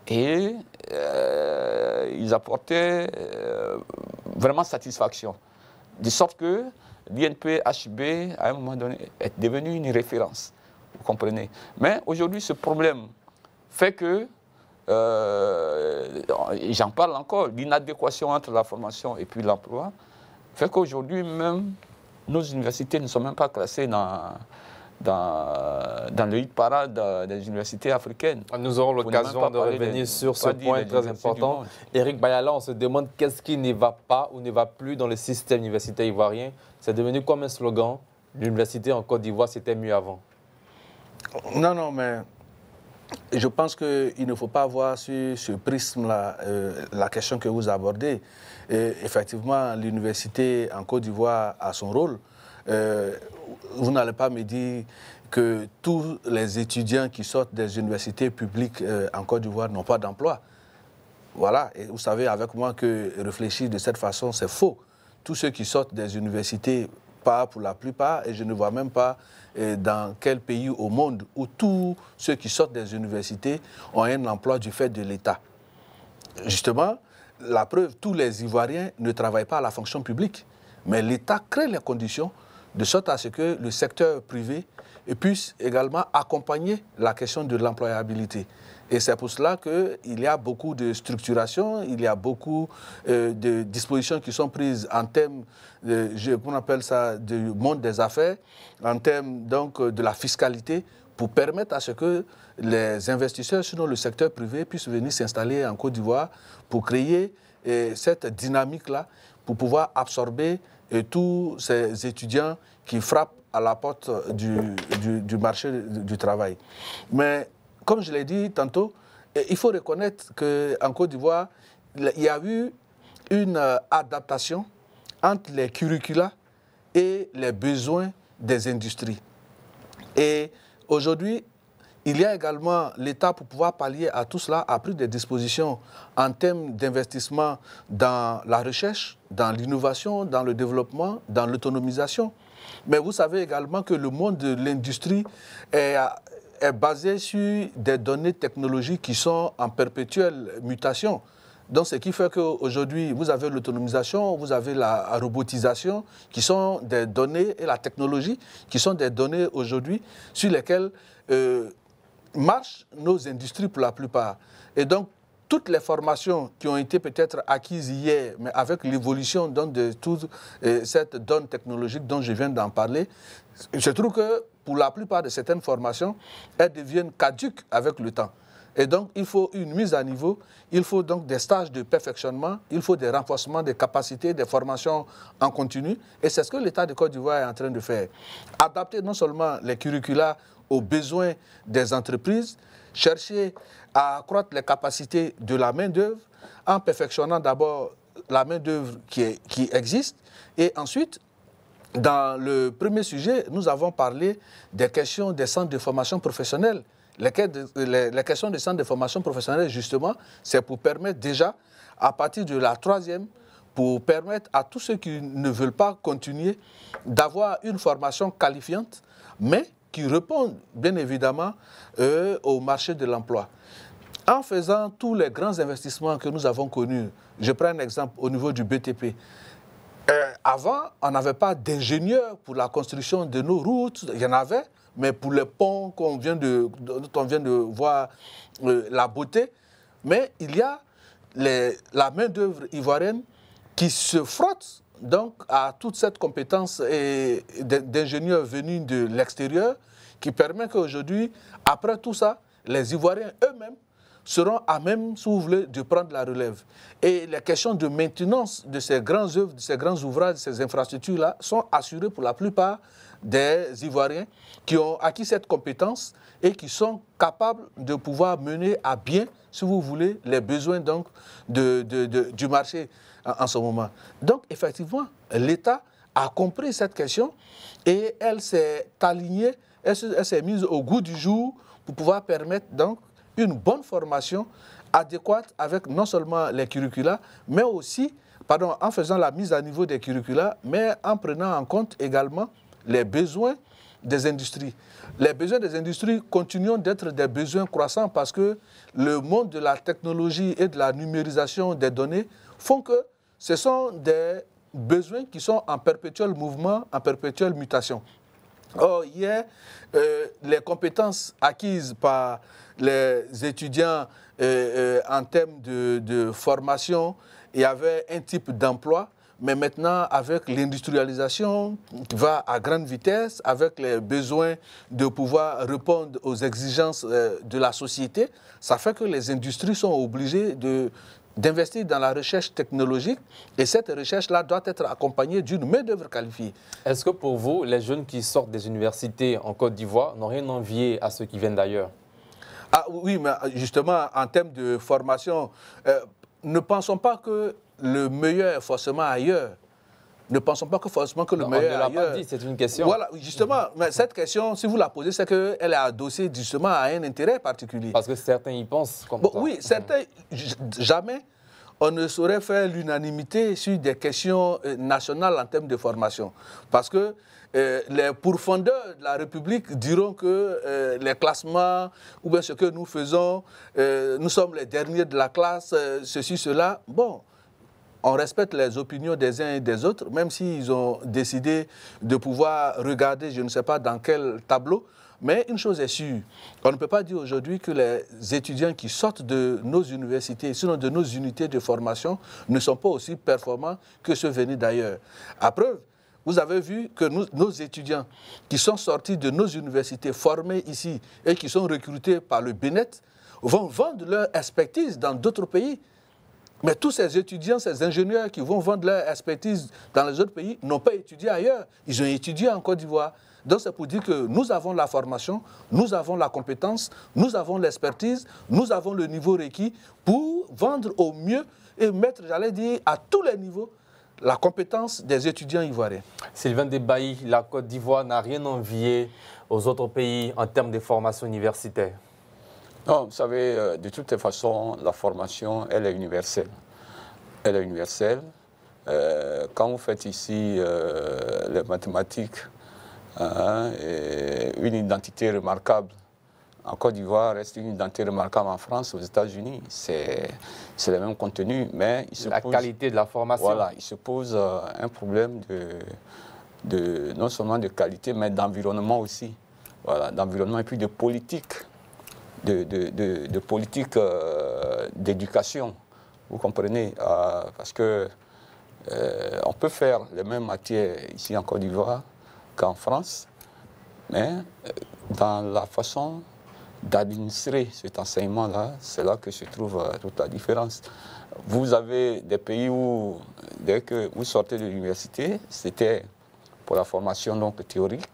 et ils apportaient vraiment satisfaction. De sorte que l'INPHB, à un moment donné, est devenu une référence. Vous comprenez? Mais aujourd'hui, ce problème fait que j'en parle encore, l'inadéquation entre la formation et puis l'emploi fait qu'aujourd'hui même, nos universités ne sont même pas classées dans le hit parade des universités africaines. Nous aurons l'occasion de revenir sur ce point très important. Éric Bayala, on se demande qu'est-ce qui ne va pas ou ne va plus dans le système universitaire ivoirien. C'est devenu comme un slogan. L'université en Côte d'Ivoire, c'était mieux avant. Non, mais Je pense qu'il ne faut pas voir sur ce prisme-là la question que vous abordez. Et effectivement, l'université en Côte d'Ivoire a son rôle. Vous n'allez pas me dire que tous les étudiants qui sortent des universités publiques en Côte d'Ivoire n'ont pas d'emploi. Voilà, et vous savez avec moi que réfléchir de cette façon, c'est faux. Tous ceux qui sortent des universités, pas pour la plupart, et je ne vois même pas dans quel pays au monde où tous ceux qui sortent des universités ont un emploi du fait de l'État. Justement, la preuve, tous les Ivoiriens ne travaillent pas à la fonction publique, mais l'État crée les conditions de sorte à ce que le secteur privé puisse également accompagner la question de l'employabilité. Et c'est pour cela qu'il y a beaucoup de structuration, il y a beaucoup de dispositions qui sont prises en termes, on appelle ça, du monde des affaires, en termes donc de la fiscalité, pour permettre à ce que les investisseurs, sinon le secteur privé, puissent venir s'installer en Côte d'Ivoire pour créer cette dynamique-là, pour pouvoir absorber tous ces étudiants qui frappent à la porte du marché du travail. Mais comme je l'ai dit tantôt, il faut reconnaître qu'en Côte d'Ivoire, il y a eu une adaptation entre les curricula et les besoins des industries. Et aujourd'hui, il y a également l'État, pour pouvoir pallier à tout cela, a pris des dispositions en termes d'investissement dans la recherche, dans l'innovation, dans le développement, dans l'autonomisation. Mais vous savez également que le monde de l'industrie est basé sur des données technologiques qui sont en perpétuelle mutation. Donc, ce qui fait qu'aujourd'hui, vous avez l'autonomisation, vous avez la robotisation, qui sont des données, et la technologie, qui sont des données aujourd'hui sur lesquelles marchent nos industries pour la plupart. Et donc, toutes les formations qui ont été peut-être acquises hier, mais avec l'évolution de toute cette donne technologique dont je viens d'en parler, je trouve que pour la plupart de certaines formations, elles deviennent caduques avec le temps. Et donc, il faut une mise à niveau, il faut donc des stages de perfectionnement, il faut des renforcements des capacités, des formations en continu. Et c'est ce que l'État de Côte d'Ivoire est en train de faire. Adapter non seulement les curricula aux besoins des entreprises, chercher à accroître les capacités de la main-d'œuvre en perfectionnant d'abord la main-d'œuvre qui existe. Et ensuite, dans le premier sujet, nous avons parlé des questions des centres de formation professionnelle. Les questions des centres de formation professionnelle, justement, c'est pour permettre déjà, à partir de la troisième, pour permettre à tous ceux qui ne veulent pas continuer d'avoir une formation qualifiante, mais qui répondent bien évidemment au marché de l'emploi. En faisant tous les grands investissements que nous avons connus, je prends un exemple au niveau du BTP. Avant, on n'avait pas d'ingénieurs pour la construction de nos routes, il y en avait, mais pour les ponts dont on vient de voir la beauté, mais il y a la main-d'œuvre ivoirienne qui se frotte donc à toute cette compétence d'ingénieurs venus de l'extérieur, qui permet qu'aujourd'hui, après tout ça, les Ivoiriens eux-mêmes seront à même, si vous voulez, de prendre la relève. Et les questions de maintenance de ces grandes œuvres, de ces grands ouvrages, de ces infrastructures-là, sont assurées pour la plupart des Ivoiriens qui ont acquis cette compétence et qui sont capables de pouvoir mener à bien, si vous voulez, les besoins donc, du marché en ce moment. Donc, effectivement, l'État a compris cette question et elle s'est alignée, elle s'est mise au goût du jour pour pouvoir permettre donc une bonne formation adéquate avec non seulement les curricula, mais aussi, en faisant la mise à niveau des curricula, mais en prenant en compte également les besoins des industries. Les besoins des industries continuent d'être des besoins croissants parce que le monde de la technologie et de la numérisation des données font que ce sont des besoins qui sont en perpétuel mouvement, en perpétuelle mutation. Or, hier, les compétences acquises par les étudiants en termes de formation, il y avait un type d'emploi, mais maintenant, avec l'industrialisation qui va à grande vitesse, avec les besoins de pouvoir répondre aux exigences de la société, ça fait que les industries sont obligées d'investir dans la recherche technologique et cette recherche-là doit être accompagnée d'une main-d'œuvre qualifiée. Est-ce que pour vous, les jeunes qui sortent des universités en Côte d'Ivoire n'ont rien envié à ceux qui viennent d'ailleurs? Ah oui, mais justement, en termes de formation, ne pensons pas que le meilleur est forcément ailleurs. Ne pensons pas que forcément que le meilleur est ailleurs. On ne l'a pas dit, c'est une question. Voilà, justement, mais cette question, si vous la posez, c'est qu'elle est adossée justement à un intérêt particulier. Parce que certains y pensent comme bon, toi. Oui, certains, jamais on ne saurait faire l'unanimité sur des questions nationales en termes de formation. Parce que les pourfendeurs de la République diront que les classements, ou bien ce que nous faisons, nous sommes les derniers de la classe, ceci, cela. Bon, on respecte les opinions des uns et des autres, même s'ils ont décidé de pouvoir regarder, je ne sais pas dans quel tableau. Mais une chose est sûre, on ne peut pas dire aujourd'hui que les étudiants qui sortent de nos universités, sinon de nos unités de formation, ne sont pas aussi performants que ceux venus d'ailleurs. À preuve, vous avez vu que nos étudiants qui sont sortis de nos universités formés ici et qui sont recrutés par le BNET vont vendre leur expertise dans d'autres pays. Mais tous ces étudiants, ces ingénieurs qui vont vendre leur expertise dans les autres pays n'ont pas étudié ailleurs. Ils ont étudié en Côte d'Ivoire. Donc c'est pour dire que nous avons la formation, nous avons la compétence, nous avons l'expertise, nous avons le niveau requis pour vendre au mieux et mettre, j'allais dire, à tous les niveaux, la compétence des étudiants ivoiriens. Sylvain Debailly, la Côte d'Ivoire n'a rien envié aux autres pays en termes de formation universitaire. Non, vous savez, de toutes les façons, la formation, elle est universelle. Elle est universelle. Quand vous faites ici les mathématiques, une identité remarquable en Côte d'Ivoire reste une identité remarquable en France, aux États-Unis. C'est le même contenu, mais il se la pose, qualité de la formation. Voilà, il se pose un problème non seulement de qualité, mais d'environnement aussi. Voilà, d'environnement et puis de politique. De politique d'éducation, vous comprenez, parce que on peut faire les mêmes matières ici en Côte d'Ivoire qu'en France, mais dans la façon d'administrer cet enseignement-là, c'est là que se trouve toute la différence. Vous avez des pays où, dès que vous sortez de l'université, c'était pour la formation donc théorique,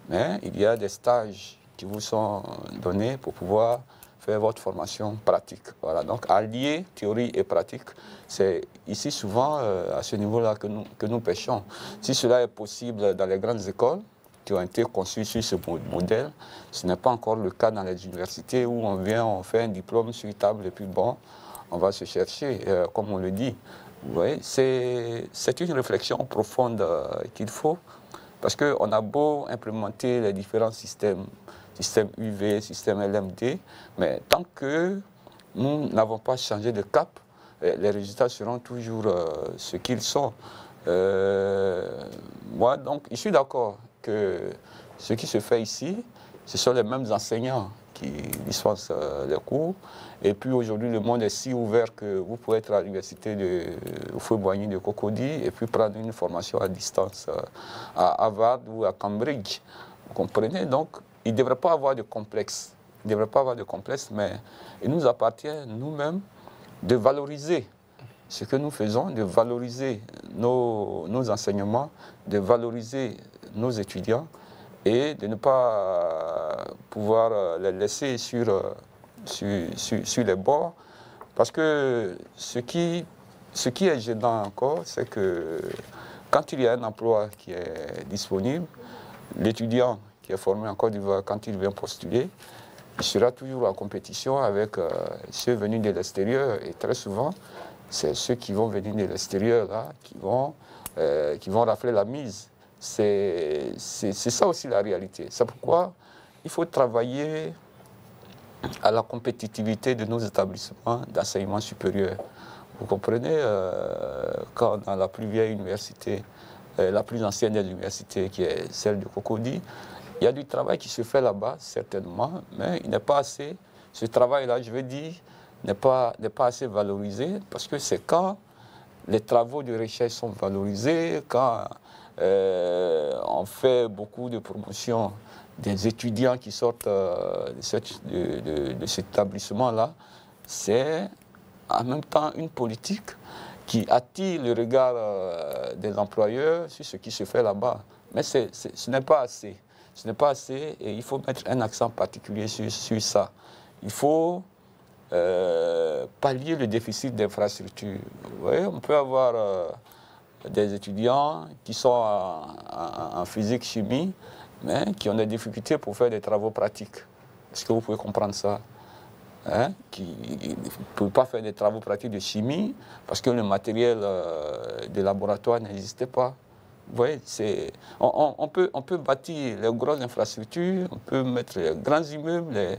mais il y a des stages qui vous sont donnés pour pouvoir faire votre formation pratique. Voilà, donc allier théorie et pratique, c'est ici souvent à ce niveau-là que nous pêchons. Si cela est possible dans les grandes écoles qui ont été conçues sur ce modèle, ce n'est pas encore le cas dans les universités où on vient, on fait un diplôme sur table et puis bon, on va se chercher, comme on le dit. Vous voyez, c'est une réflexion profonde qu'il faut, parce qu'on a beau implémenter les différents système UV, système LMD, mais tant que nous n'avons pas changé de cap, les résultats seront toujours ce qu'ils sont. Moi, donc, je suis d'accord que ce qui se fait ici, ce sont les mêmes enseignants qui dispensent les cours. Et puis aujourd'hui, le monde est si ouvert que vous pouvez être à l'université de Houphouët-Boigny de Cocody et puis prendre une formation à distance à Harvard ou à Cambridge. Vous comprenez? Donc, il ne devrait pas avoir de complexe. Il ne devrait pas avoir de complexe, mais il nous appartient, nous-mêmes, de valoriser ce que nous faisons, de valoriser nos enseignements, de valoriser nos étudiants et de ne pas pouvoir les laisser sur les bords. Parce que ce qui est gênant encore, c'est que quand il y a un emploi qui est disponible, l'étudiant qui est formé en Côte d'Ivoire, quand il vient postuler, il sera toujours en compétition avec ceux venus de l'extérieur. Et très souvent, c'est ceux qui vont venir de l'extérieur là qui vont rafler la mise. C'est ça aussi la réalité. C'est pourquoi il faut travailler à la compétitivité de nos établissements d'enseignement supérieur. Vous comprenez, quand dans la plus vieille université, la plus ancienne des universités, qui est celle de Cocody, il y a du travail qui se fait là-bas, certainement, mais il n'est pas assez. Ce travail-là, je veux dire, n'est pas assez valorisé, parce que c'est quand les travaux de recherche sont valorisés, quand on fait beaucoup de promotion des étudiants qui sortent de cet établissement-là, c'est en même temps une politique qui attire le regard des employeurs sur ce qui se fait là-bas. Mais ce n'est pas assez. Ce n'est pas assez et il faut mettre un accent particulier sur ça. il faut pallier le déficit d'infrastructures. Vous voyez, on peut avoir des étudiants qui sont en physique, chimie, mais qui ont des difficultés pour faire des travaux pratiques. Est-ce que vous pouvez comprendre ça? Hein? Qui ne peuvent pas faire des travaux pratiques de chimie parce que le matériel de laboratoire n'existait pas. Vous voyez, on peut bâtir les grosses infrastructures, on peut mettre les grands immeubles,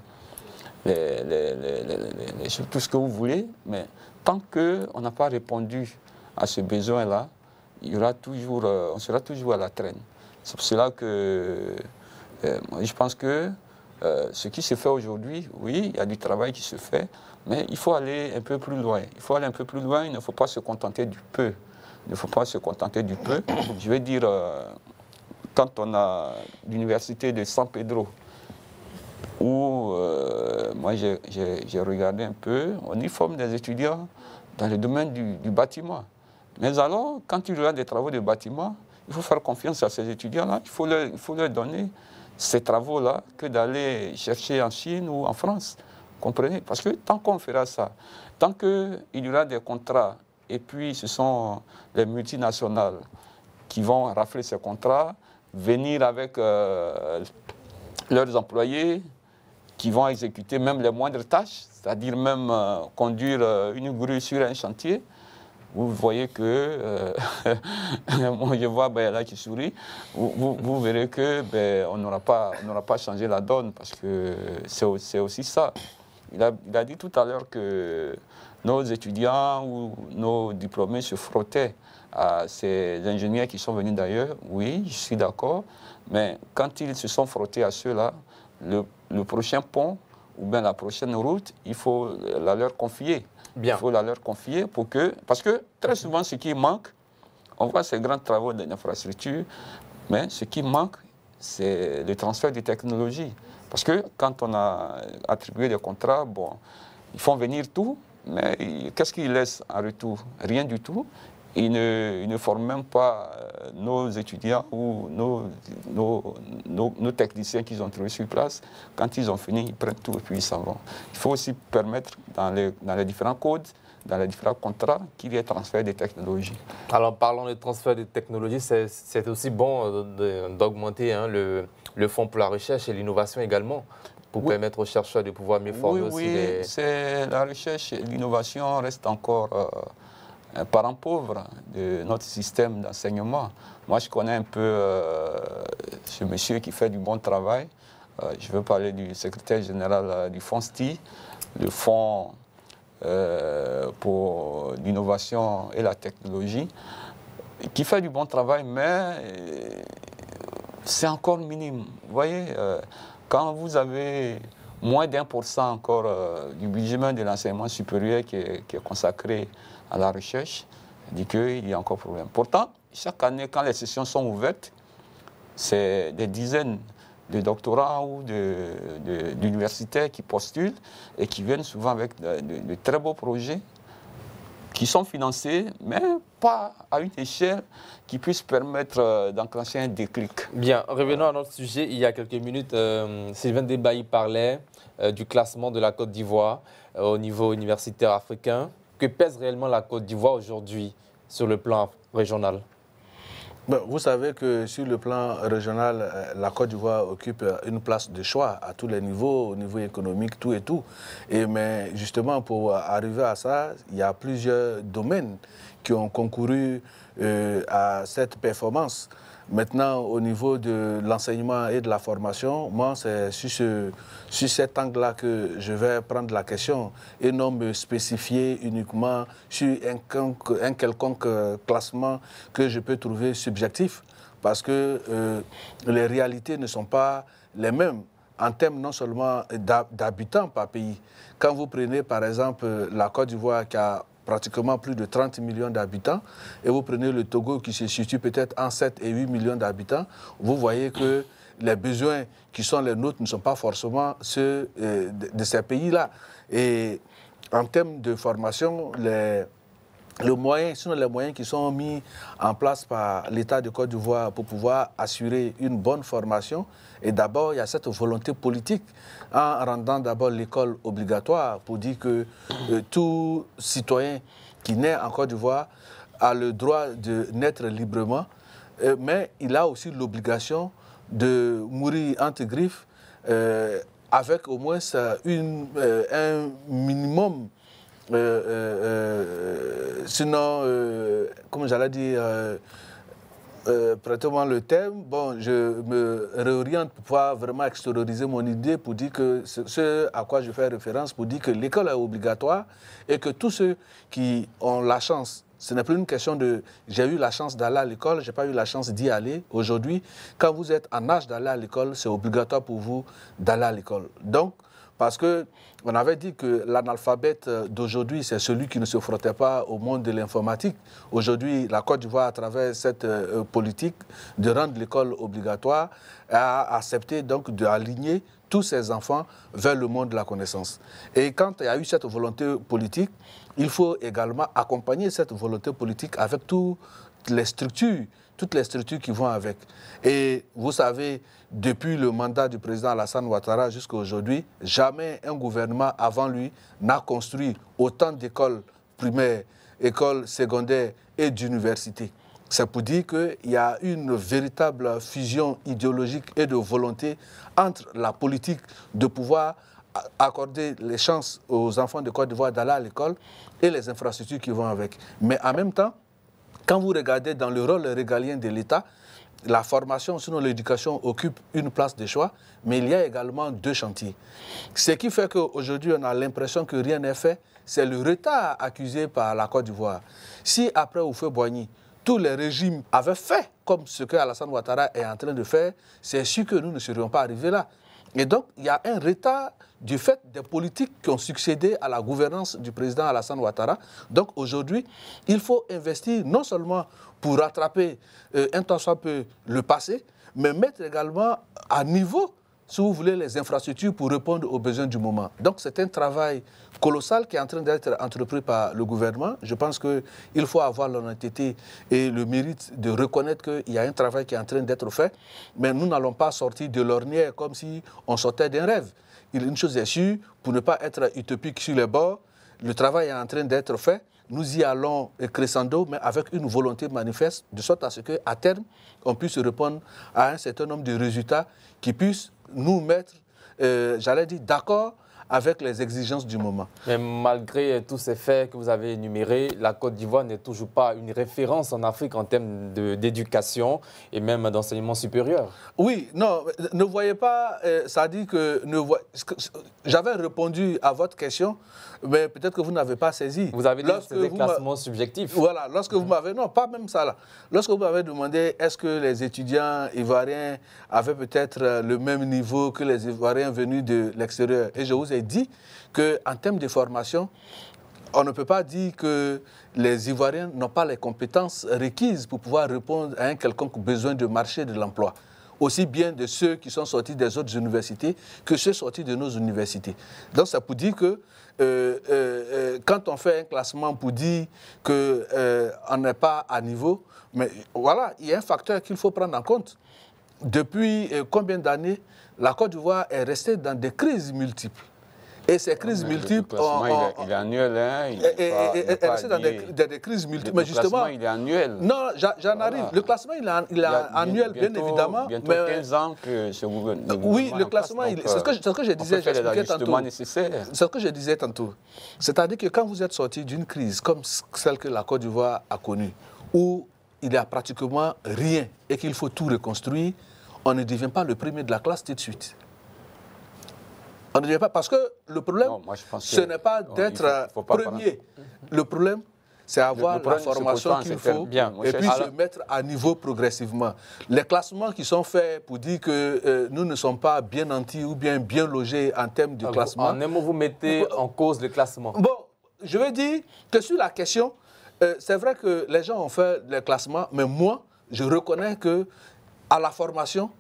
tout ce que vous voulez, mais tant qu'on n'a pas répondu à ce besoin-là, on sera toujours à la traîne. C'est pour cela que je pense que ce qui se fait aujourd'hui, oui, il y a du travail qui se fait, mais il faut aller un peu plus loin. Il faut aller un peu plus loin, il ne faut pas se contenter du peu. Il ne faut pas se contenter du peu. Je veux dire, quand on a l'université de San Pedro, où moi j'ai regardé un peu, on y forme des étudiants dans le domaine du bâtiment. Mais alors, quand ils regardent des travaux de bâtiment, il faut faire confiance à ces étudiants-là, il faut leur donner ces travaux-là que d'aller chercher en Chine ou en France. Comprenez? Parce que tant qu'on fera ça, tant qu'il y aura des contrats, et puis ce sont les multinationales qui vont rafler ces contrats, venir avec leurs employés, qui vont exécuter même les moindres tâches, c'est-à-dire même conduire une grue sur un chantier, vous voyez que, moi je vois là qui sourit, vous verrez que on n'aura pas changé la donne parce que c'est aussi ça. Il a dit tout à l'heure que nos étudiants ou nos diplômés se frottaient à ces ingénieurs qui sont venus d'ailleurs. Oui, je suis d'accord, mais quand ils se sont frottés à ceux-là, le prochain pont ou bien la prochaine route, il faut la leur confier. Bien. Il faut la leur confier parce que très souvent, ce qui manque, on voit ces grands travaux d'infrastructure, mais ce qui manque, c'est le transfert de technologie. Parce que quand on a attribué des contrats, bon, ils font venir tout, mais qu'est-ce qu'ils laissent en retour? Rien du tout. Ils ne forment même pas nos étudiants ou nos techniciens qu'ils ont trouvés sur place. Quand ils ont fini, ils prennent tout et puis ils s'en vont. Il faut aussi permettre dans les différents codes, dans les différents contrats, qu'il y ait transfert des technologies. Alors, parlant de transfert de technologies, c'est aussi bon d'augmenter le fonds pour la recherche et l'innovation également, pour permettre aux chercheurs de pouvoir mieux former aussi les... Oui, la recherche et l'innovation restent encore un parent pauvre de notre système d'enseignement. Moi, je connais un peu ce monsieur qui fait du bon travail. Je veux parler du secrétaire général du fonds STI, le fonds pour l'innovation et la technologie, qui fait du bon travail, mais c'est encore minime. Vous voyez, quand vous avez moins d'1% encore du budget de l'enseignement supérieur qui est consacré à la recherche, dit qu'il y a encore problème. Pourtant, chaque année, quand les sessions sont ouvertes, c'est des dizaines de doctorants ou d'universitaires qui postulent et qui viennent souvent avec de très beaux projets qui sont financés, mais pas à une échelle qui puisse permettre d'enclencher un déclic. Bien, revenons à notre sujet. Il y a quelques minutes, Sylvain Debailly parlait du classement de la Côte d'Ivoire au niveau universitaire africain. Que pèse réellement la Côte d'Ivoire aujourd'hui sur le plan régional? Vous savez que sur le plan régional, la Côte d'Ivoire occupe une place de choix à tous les niveaux, au niveau économique, tout et tout. Mais justement, pour arriver à ça, il y a plusieurs domaines qui ont concouru à cette performance. Maintenant, au niveau de l'enseignement et de la formation, moi, c'est sur cet angle-là que je vais prendre la question et non me spécifier uniquement sur un quelconque classement que je peux trouver subjectif. Parce que les réalités ne sont pas les mêmes en termes non seulement d'habitants par pays. Quand vous prenez par exemple la Côte d'Ivoire qui a pratiquement plus de 30 millions d'habitants, et vous prenez le Togo qui se situe peut-être en 7 et 8 millions d'habitants, vous voyez que les besoins qui sont les nôtres ne sont pas forcément ceux de ces pays-là. Et en termes de formation, le moyen, sinon les moyens qui sont mis en place par l'État de Côte d'Ivoire pour pouvoir assurer une bonne formation. Et d'abord, il y a cette volonté politique en rendant d'abord l'école obligatoire pour dire que tout citoyen qui naît en Côte d'Ivoire a le droit de naître librement, mais il a aussi l'obligation de mourir entre griffes avec au moins un minimum. Sinon, comme j'allais dire, prêtez-moi le terme, bon, je me réoriente pour pouvoir vraiment extérioriser mon idée pour dire que ce à quoi je fais référence, pour dire que l'école est obligatoire et que tous ceux qui ont la chance, ce n'est plus une question de j'ai eu la chance d'aller à l'école, je n'ai pas eu la chance d'y aller. Aujourd'hui, quand vous êtes en âge d'aller à l'école, c'est obligatoire pour vous d'aller à l'école. Donc, parce qu'on avait dit que l'analphabète d'aujourd'hui, c'est celui qui ne se frottait pas au monde de l'informatique. Aujourd'hui, la Côte d'Ivoire, à travers cette politique de rendre l'école obligatoire, a accepté donc d'aligner tous ses enfants vers le monde de la connaissance. Et quand il y a eu cette volonté politique, il faut également accompagner cette volonté politique avec toutes les structures qui vont avec. Et vous savez, depuis le mandat du président Alassane Ouattara jusqu'à aujourd'hui, jamais un gouvernement avant lui n'a construit autant d'écoles primaires, écoles secondaires et d'universités. C'est pour dire qu'il y a une véritable fusion idéologique et de volonté entre la politique de pouvoir accorder les chances aux enfants de Côte d'Ivoire d'aller à l'école et les infrastructures qui vont avec. Mais en même temps, quand vous regardez dans le rôle régalien de l'État, la formation, sinon l'éducation, occupe une place de choix, mais il y a également deux chantiers. Ce qui fait qu'aujourd'hui, on a l'impression que rien n'est fait, c'est le retard accusé par la Côte d'Ivoire. Si après Houphouët-Boigny, tous les régimes avaient fait comme ce que Alassane Ouattara est en train de faire, c'est sûr que nous ne serions pas arrivés là. Et donc, il y a un retard du fait des politiques qui ont succédé à la gouvernance du président Alassane Ouattara. Donc, aujourd'hui, il faut investir non seulement pour rattraper un tant soit peu le passé, mais mettre également à niveau, si vous voulez, les infrastructures pour répondre aux besoins du moment. Donc, c'est un travail colossal qui est en train d'être entrepris par le gouvernement. Je pense qu'il faut avoir l'honnêteté et le mérite de reconnaître qu'il y a un travail qui est en train d'être fait, mais nous n'allons pas sortir de l'ornière comme si on sortait d'un rêve. Une chose est sûre, pour ne pas être utopique sur les bords, le travail est en train d'être fait. Nous y allons crescendo, mais avec une volonté manifeste, de sorte à ce qu'à terme, on puisse répondre à un certain nombre de résultats qui puissent nous mettre, j'allais dire, d'accord avec les exigences du moment. Mais malgré tous ces faits que vous avez énumérés, la Côte d'Ivoire n'est toujours pas une référence en Afrique en termes d'éducation et même d'enseignement supérieur. Oui, non, ne voyez pas, ça dit que... J'avais répondu à votre question, mais peut-être que vous n'avez pas saisi. Vous avez dit que c'était des classements subjectifs. Voilà, lorsque vous m'avez... Non, pas même ça là. Lorsque vous m'avez demandé est-ce que les étudiants ivoiriens avaient peut-être le même niveau que les Ivoiriens venus de l'extérieur, et je vous ai dit qu'en termes de formation, on ne peut pas dire que les Ivoiriens n'ont pas les compétences requises pour pouvoir répondre à un quelconque besoin de marché de l'emploi. Aussi bien de ceux qui sont sortis des autres universités que ceux sortis de nos universités. Donc, ça peut dire que quand on fait un classement pour dire qu'on n'est pas à niveau, mais voilà, il y a un facteur qu'il faut prendre en compte. Depuis combien d'années, la Côte d'Ivoire est restée dans des crises multiples. Et ces crises multiples... Il est annuel, hein. Il est resté dans des crises multiples. Mais justement, il est annuel. Non, j'en arrive. Le classement, il est annuel, bien évidemment. Bientôt 15 ans que ce gouvernement... Oui, le classement, c'est ce que je disais, j'expliquais tantôt. C'est ce que je disais tantôt. C'est-à-dire que quand vous êtes sorti d'une crise comme celle que la Côte d'Ivoire a connue, où il n'y a pratiquement rien et qu'il faut tout reconstruire, on ne devient pas le premier de la classe tout de suite. On ne devient pas, parce que le problème, ce n'est pas d'être premier. Le problème, c'est avoir la formation qu'il faut et puis se mettre à niveau progressivement. Les classements qui sont faits pour dire que nous ne sommes pas bien nantis ou bien logés en termes de classement. En un mot, vous mettez en cause le classement. Bon, je veux dire que sur la question, c'est vrai que les gens ont fait les classements, mais moi, je reconnais que à la formation,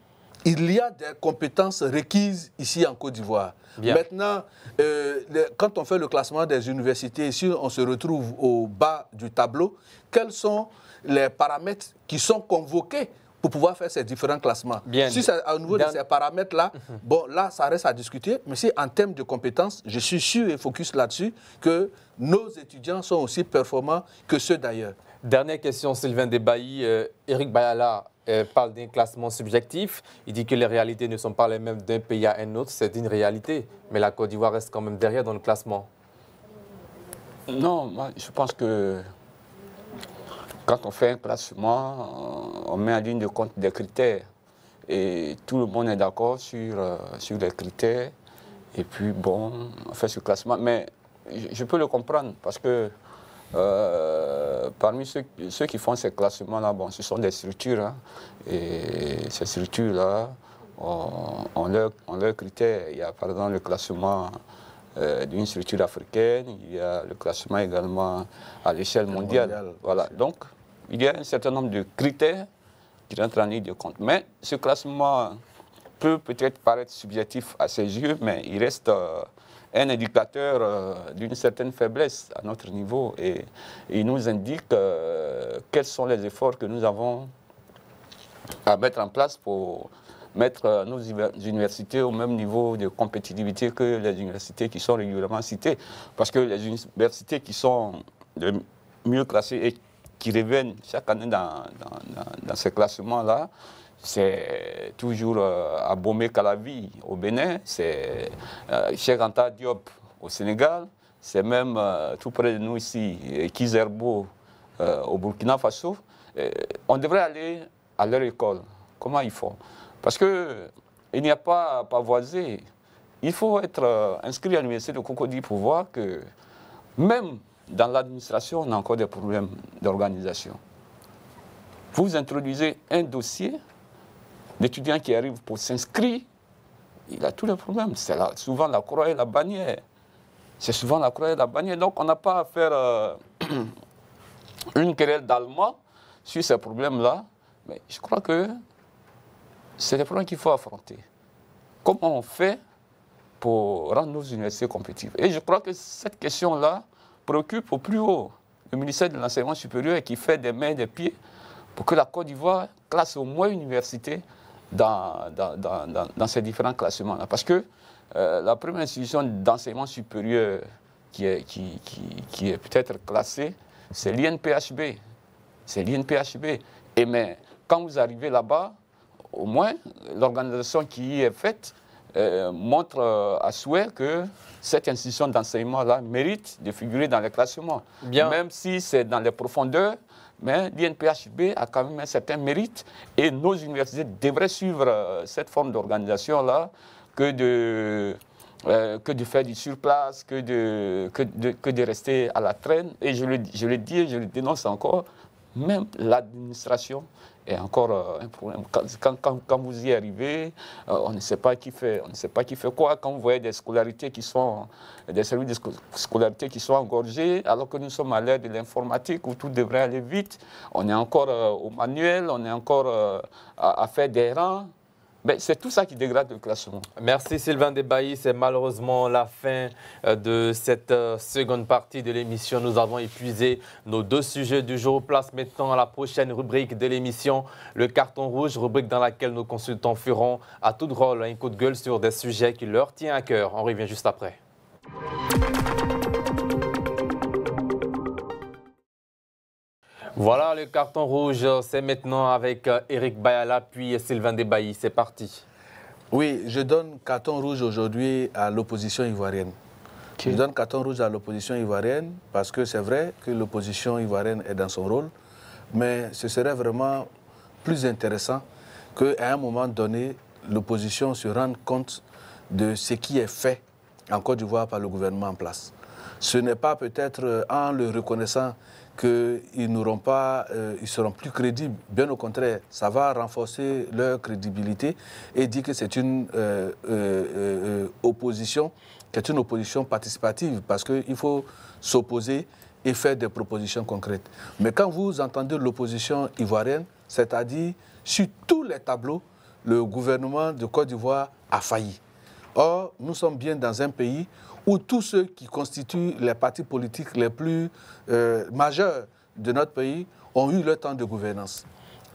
il y a des compétences requises ici en Côte d'Ivoire. Maintenant, quand on fait le classement des universités, si on se retrouve au bas du tableau, quels sont les paramètres qui sont convoqués pour pouvoir faire ces différents classements? Si c'est au niveau de ces paramètres-là, bon, là, ça reste à discuter. Mais si en termes de compétences, je suis sûr et focus là-dessus que nos étudiants sont aussi performants que ceux d'ailleurs. Dernière question, Sylvain Debailly. Eric Bayala parle d'un classement subjectif. Il dit que les réalités ne sont pas les mêmes d'un pays à un autre. C'est une réalité. Mais la Côte d'Ivoire reste quand même derrière dans le classement. Non, moi, je pense que quand on fait un classement, on met en ligne de compte des critères. Et tout le monde est d'accord sur les critères. Et puis, bon, on fait ce classement. Mais je peux le comprendre parce que parmi ceux qui font ces classements-là, bon, ce sont des structures. Hein, et ces structures-là ont leurs critères. Il y a par exemple le classement d'une structure africaine, il y a le classement également à l'échelle mondiale. Voilà. Donc, il y a un certain nombre de critères qui rentrent en ligne de compte. Mais ce classement peut peut-être paraître subjectif à ses yeux, mais il reste un indicateur d'une certaine faiblesse à notre niveau et il nous indique quels sont les efforts que nous avons à mettre en place pour mettre nos universités au même niveau de compétitivité que les universités qui sont régulièrement citées. Parce que les universités qui sont les mieux classées et qui reviennent chaque année dans ces classements-là, c'est toujours Abomey Calavi au Bénin, c'est Cheikh Anta Diop au Sénégal, c'est même tout près de nous ici, Kizerbo au Burkina Faso. On devrait aller à leur école. Comment ils font? Parce qu'il n'y a pas à pavoiser. Il faut être inscrit à l'université de Cocody pour voir que même dans l'administration, on a encore des problèmes d'organisation. Vous introduisez un dossier, l'étudiant qui arrive pour s'inscrire, il a tous les problèmes. C'est souvent la croix et la bannière. C'est souvent la croix et la bannière. Donc on n'a pas à faire une querelle d'allemand sur ces problèmes-là. Mais je crois que c'est des problèmes qu'il faut affronter. Comment on fait pour rendre nos universités compétitives? Et je crois que cette question-là préoccupe au plus haut le ministère de l'Enseignement supérieur qui fait des mains et des pieds pour que la Côte d'Ivoire classe au moins une université dans ces différents classements-là. Parce que la première institution d'enseignement supérieur qui est peut-être classée, c'est l'INPHB. C'est l'INPHB. Et mais quand vous arrivez là-bas, au moins, l'organisation qui y est faite montre à souhait que cette institution d'enseignement-là mérite de figurer dans les classements. Bien. Même si c'est dans les profondeurs, mais l'INPHB a quand même un certain mérite et nos universités devraient suivre cette forme d'organisation-là que de faire du surplace, que de rester à la traîne. Et je le dis et je le dénonce encore, même l'administration est encore un problème. Quand vous y arrivez, on ne sait pas qui fait, quoi. Quand vous voyez des scolarités qui sont, des services de scolarité qui sont engorgés, alors que nous sommes à l'ère de l'informatique où tout devrait aller vite, on est encore au manuel, on est encore à faire des rangs. C'est tout ça qui dégrade le classement. Merci Sylvain Debailly. C'est malheureusement la fin de cette seconde partie de l'émission. Nous avons épuisé nos deux sujets du jour. Place maintenant à la prochaine rubrique de l'émission, le carton rouge, rubrique dans laquelle nos consultants feront à tout rôle un coup de gueule sur des sujets qui leur tiennent à cœur. On revient juste après. Voilà, le carton rouge, c'est maintenant avec Eric Bayala puis Sylvain Debailly. C'est parti. Oui, je donne carton rouge aujourd'hui à l'opposition ivoirienne. Okay. Je donne carton rouge à l'opposition ivoirienne parce que c'est vrai que l'opposition ivoirienne est dans son rôle, mais ce serait vraiment plus intéressant qu'à un moment donné, l'opposition se rende compte de ce qui est fait en Côte d'Ivoire par le gouvernement en place. Ce n'est pas peut-être en le reconnaissant qu'ils n'auront pas, ils seront plus crédibles. Bien au contraire, ça va renforcer leur crédibilité et dire que c'est une opposition qui est une opposition participative parce qu'il faut s'opposer et faire des propositions concrètes. Mais quand vous entendez l'opposition ivoirienne, c'est-à-dire sur tous les tableaux, le gouvernement de Côte d'Ivoire a failli. Or, nous sommes bien dans un pays où tous ceux qui constituent les partis politiques les plus majeurs de notre pays ont eu leur temps de gouvernance.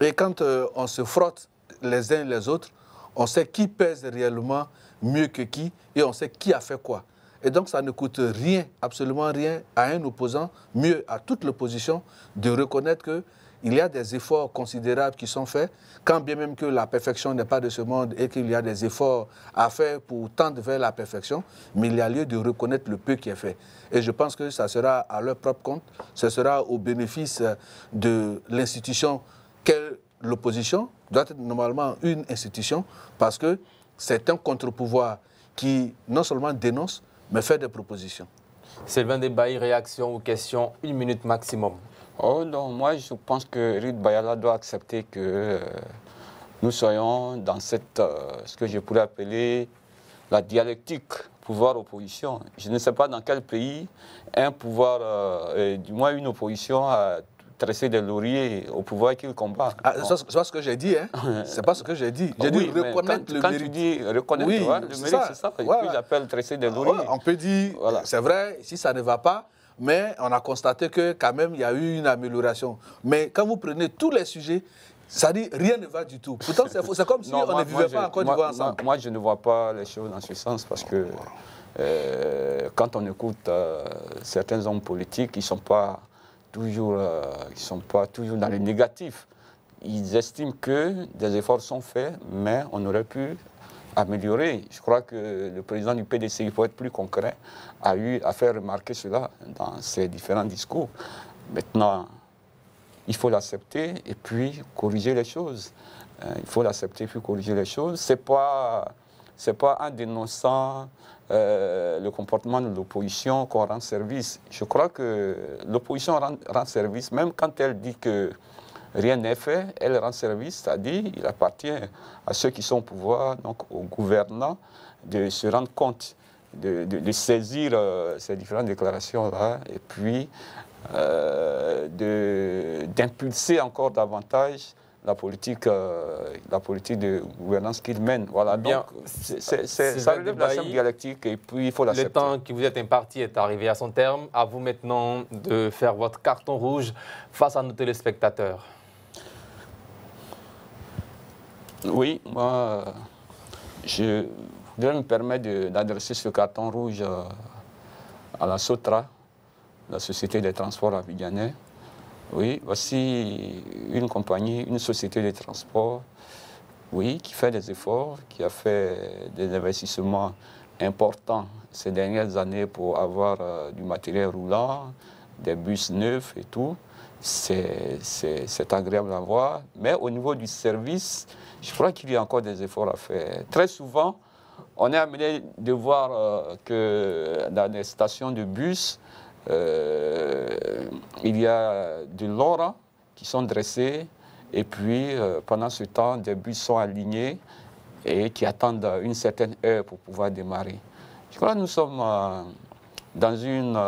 Et quand on se frotte les uns les autres, on sait qui pèse réellement mieux que qui et on sait qui a fait quoi. Et donc ça ne coûte rien, absolument rien, à un opposant, mieux à toute l'opposition, de reconnaître qu'il y a des efforts considérables qui sont faits, quand bien même que la perfection n'est pas de ce monde et qu'il y a des efforts à faire pour tendre vers la perfection, mais il y a lieu de reconnaître le peu qui est fait. Et je pense que ça sera à leur propre compte, ce sera au bénéfice de l'institution qu'est l'opposition, doit être normalement une institution, parce que c'est un contre-pouvoir qui non seulement dénonce, mais fait des propositions. Sylvain Debailly, réaction ou question, 1 minute maximum. Oh non, moi je pense que Rit Bayala doit accepter que nous soyons dans cette, ce que je pourrais appeler la dialectique pouvoir-opposition. Je ne sais pas dans quel pays un pouvoir, du moins une opposition a tresser des lauriers au pouvoir qu'il combat. Ah, c'est pas ce que j'ai dit, hein. C'est pas ce que j'ai dit. J'ai dit reconnaître le mérite. Quand tu dis reconnaître le mérite, c'est ça. Et puis j'appelle tresser des lauriers. On peut dire, c'est vrai, si ça ne va pas, mais on a constaté que quand même il y a eu une amélioration. Mais quand vous prenez tous les sujets, ça dit rien ne va du tout. Pourtant, c'est comme si on ne vivait pas en Côte d'Ivoire ensemble. Moi, je ne vois pas les choses dans ce sens parce que quand on écoute certains hommes politiques, ils ne sont pas toujours dans le négatif. Ils estiment que des efforts sont faits, mais on aurait pu améliorer. Je crois que le président du PDC, il faut être plus concret, a eu à faire remarquer cela dans ses différents discours. Maintenant, il faut l'accepter et puis corriger les choses. Il faut l'accepter et puis corriger les choses. C'est pas en dénonçant le comportement de l'opposition qu'on rend service. Je crois que l'opposition rend service, même quand elle dit que rien n'est fait, elle rend service, c'est-à-dire il appartient à ceux qui sont au pouvoir, donc aux gouvernants, de se rendre compte, de saisir ces différentes déclarations-là et puis d'impulser encore davantage la politique de gouvernance qu'il mène. Voilà. Bien. Donc, ça relève de la simple dialectique et puis il faut l'accepter. Le temps qui vous est imparti est arrivé à son terme. À vous maintenant de faire votre carton rouge face à nos téléspectateurs. Oui, moi, je voudrais me permettre d'adresser ce carton rouge à la SOTRA, la Société des transports abidjanais. Oui, voici une compagnie, une société de transport, oui, qui fait des efforts, qui a fait des investissements importants ces dernières années pour avoir du matériel roulant, des bus neufs et tout. C'est agréable à voir. Mais au niveau du service, je crois qu'il y a encore des efforts à faire. Très souvent, on est amené de voir que dans les stations de bus, il y a des lorats qui sont dressés et puis pendant ce temps, des bus sont alignés et qui attendent une certaine heure pour pouvoir démarrer. Je crois que nous sommes dans une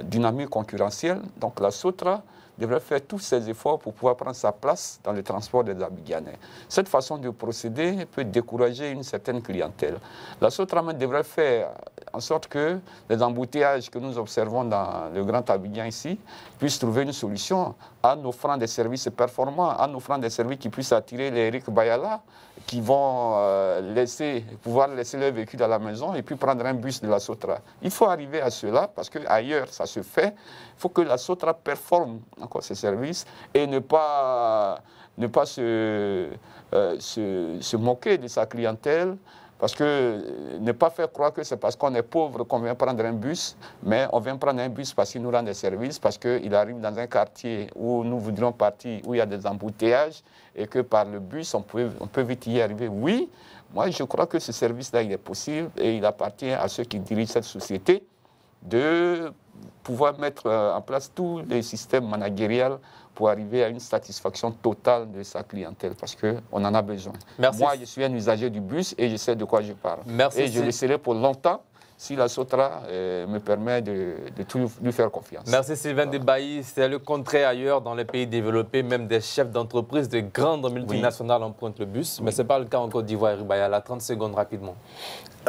dynamique concurrentielle, donc la SOTRA devrait faire tous ses efforts pour pouvoir prendre sa place dans le transport des Abidjanais. Cette façon de procéder peut décourager une certaine clientèle. La SOTRA devrait faire en sorte que les embouteillages que nous observons dans le Grand Abidjan ici puissent trouver une solution en offrant des services performants, en offrant des services qui puissent attirer les Rit Bayala, qui vont pouvoir laisser leur véhicule à la maison et puis prendre un bus de la SOTRA. Il faut arriver à cela parce qu'ailleurs ça se fait. Il faut que la SOTRA performe encore ses services et ne pas se moquer de sa clientèle. Parce que ne pas faire croire que c'est parce qu'on est pauvre qu'on vient prendre un bus, mais on vient prendre un bus parce qu'il nous rend des services, parce qu'il arrive dans un quartier où nous voudrions partir, où il y a des embouteillages, et que par le bus, on peut vite y arriver. Oui, moi je crois que ce service-là, il est possible, et il appartient à ceux qui dirigent cette société de pouvoir mettre en place tous les systèmes managériels pour arriver à une satisfaction totale de sa clientèle, parce qu'on en a besoin. Merci. Moi, je suis un usager du bus et je sais de quoi je parle. Merci. Et je le serai pour longtemps si la SOTRA me permet de tout lui faire confiance. Merci Sylvain Debailly. C'est le contraire ailleurs dans les pays développés, même des chefs d'entreprise de grandes multinationales empruntent le bus. Mais ce n'est pas le cas en Côte d'Ivoire, Eric Bayala. 30 secondes rapidement.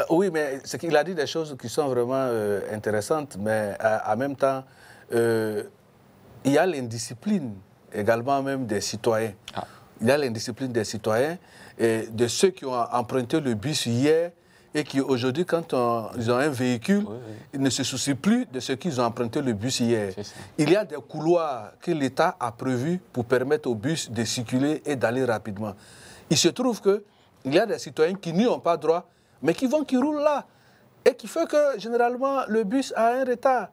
Oui, mais c'est qu'il a dit des choses qui sont vraiment intéressantes, mais en même temps, il y a l'indiscipline également même des citoyens. Ah. Il y a l'indiscipline des citoyens et de ceux qui ont emprunté le bus hier et qui aujourd'hui, quand ils ont un véhicule, ils ne se soucient plus de ce qu'ils ont emprunté le bus hier. Il y a des couloirs que l'État a prévus pour permettre au bus de circuler et d'aller rapidement. Il se trouve qu'il y a des citoyens qui n'y ont pas droit, mais qui roulent là. Et qui fait que, généralement, le bus a un retard.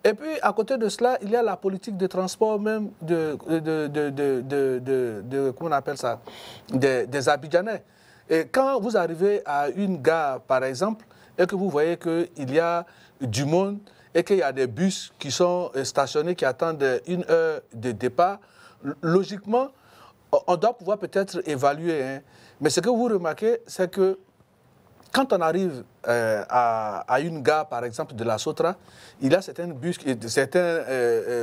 Et puis, à côté de cela, il y a la politique de transport même comment on appelle ça, des Abidjanais. Et quand vous arrivez à une gare, par exemple, et que vous voyez qu'il y a du monde et qu'il y a des bus qui sont stationnés, qui attendent 1 heure de départ, logiquement, on doit pouvoir peut-être évaluer. Hein. Mais ce que vous remarquez, c'est que quand on arrive à une gare, par exemple, de la SOTRA, il y a certains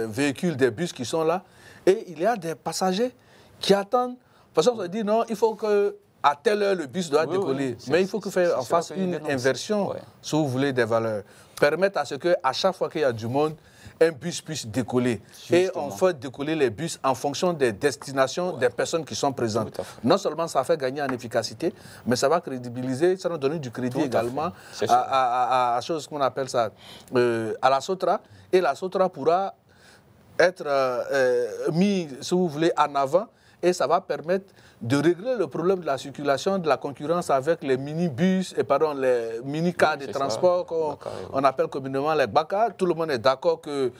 véhicules, des bus qui sont là, et il y a des passagers qui attendent. Parce qu'on se dit, non, il faut qu'à telle heure, le bus doit décoller. Mais il faut qu'on fasse une inversion, si vous voulez, des valeurs. Permettre à ce qu'à chaque fois qu'il y a du monde, un bus puisse décoller. Justement. Et on fait décoller les bus en fonction des destinations des personnes qui sont présentes. Non seulement ça fait gagner en efficacité, mais ça va crédibiliser, ça va donner du crédit également à chose qu'on appelle ça, à la SOTRA. Et la SOTRA pourra être mise, si vous voulez, en avant. Et ça va permettre de régler le problème de la circulation, de la concurrence avec les mini-bus, les mini-cars de transport qu'on appelle communément les baka. Tout le monde est d'accord que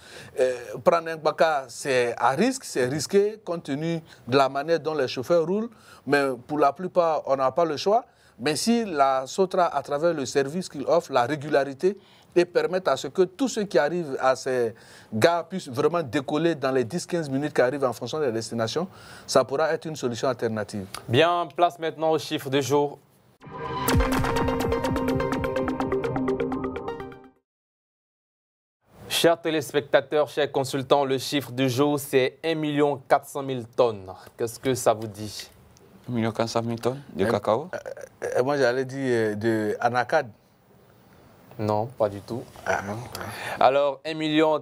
prendre un baka, c'est à risque, c'est risqué compte tenu de la manière dont les chauffeurs roulent. Mais pour la plupart, on n'a pas le choix. Mais si la SOTRA, à travers le service qu'il offre, la régularité, et permettre à ce que tous ceux qui arrivent à ces gares puissent vraiment décoller dans les 10-15 minutes qui arrivent en fonction des destinations, ça pourra être une solution alternative. Bien, place maintenant au chiffre du jour. Chers téléspectateurs, chers consultants, le chiffre du jour, c'est 1 400 000 tonnes. Qu'est-ce que ça vous dit? 1 400 000 tonnes de cacao? Moi, j'allais dire de anacarde. Non, pas du tout. Alors, 1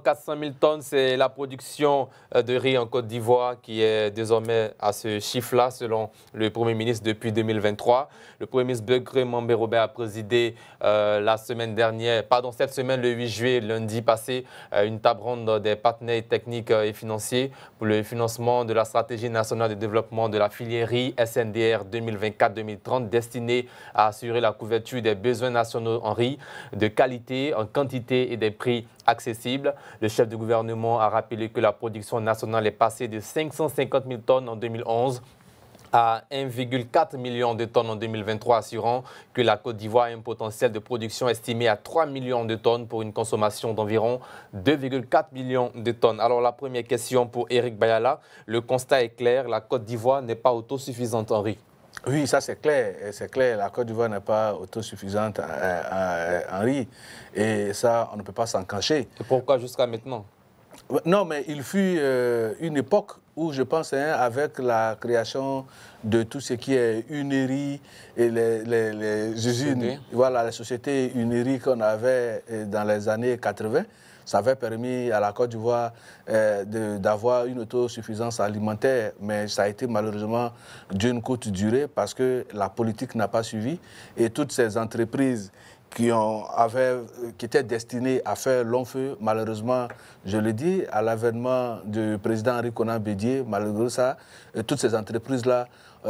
400 000 tonnes, c'est la production de riz en Côte d'Ivoire qui est désormais à ce chiffre-là, selon le Premier ministre depuis 2023. Le Premier ministre Begré Mambé-Robert a présidé cette semaine, le 8 juillet, lundi passé, une table ronde des partenaires techniques et financiers pour le financement de la stratégie nationale de développement de la filière riz SNDR 2024-2030, destinée à assurer la couverture des besoins nationaux en riz, de qualité, en quantité et des prix accessibles. Le chef du gouvernement a rappelé que la production nationale est passée de 550 000 tonnes en 2011 à 1,4 million de tonnes en 2023, assurant que la Côte d'Ivoire a un potentiel de production estimé à 3 millions de tonnes pour une consommation d'environ 2,4 millions de tonnes. Alors la première question pour Eric Bayala, le constat est clair, la Côte d'Ivoire n'est pas autosuffisante en riz. Oui, ça c'est clair. C'est clair, la Côte d'Ivoire n'est pas autosuffisante en riz. Et ça, on ne peut pas s'en cacher. Et pourquoi jusqu'à maintenant? Non, mais il fut une époque où je pense, avec la création de tout ce qui est unerie et les usines, voilà, les sociétés uneries qu'on avait dans les années 80, ça avait permis à la Côte d'Ivoire d'avoir une autosuffisance alimentaire, mais ça a été malheureusement d'une courte durée parce que la politique n'a pas suivi et toutes ces entreprises qui étaient destinées à faire long feu, malheureusement, je le dis, à l'avènement du président Henri Konan Bédié, malgré ça, toutes ces entreprises-là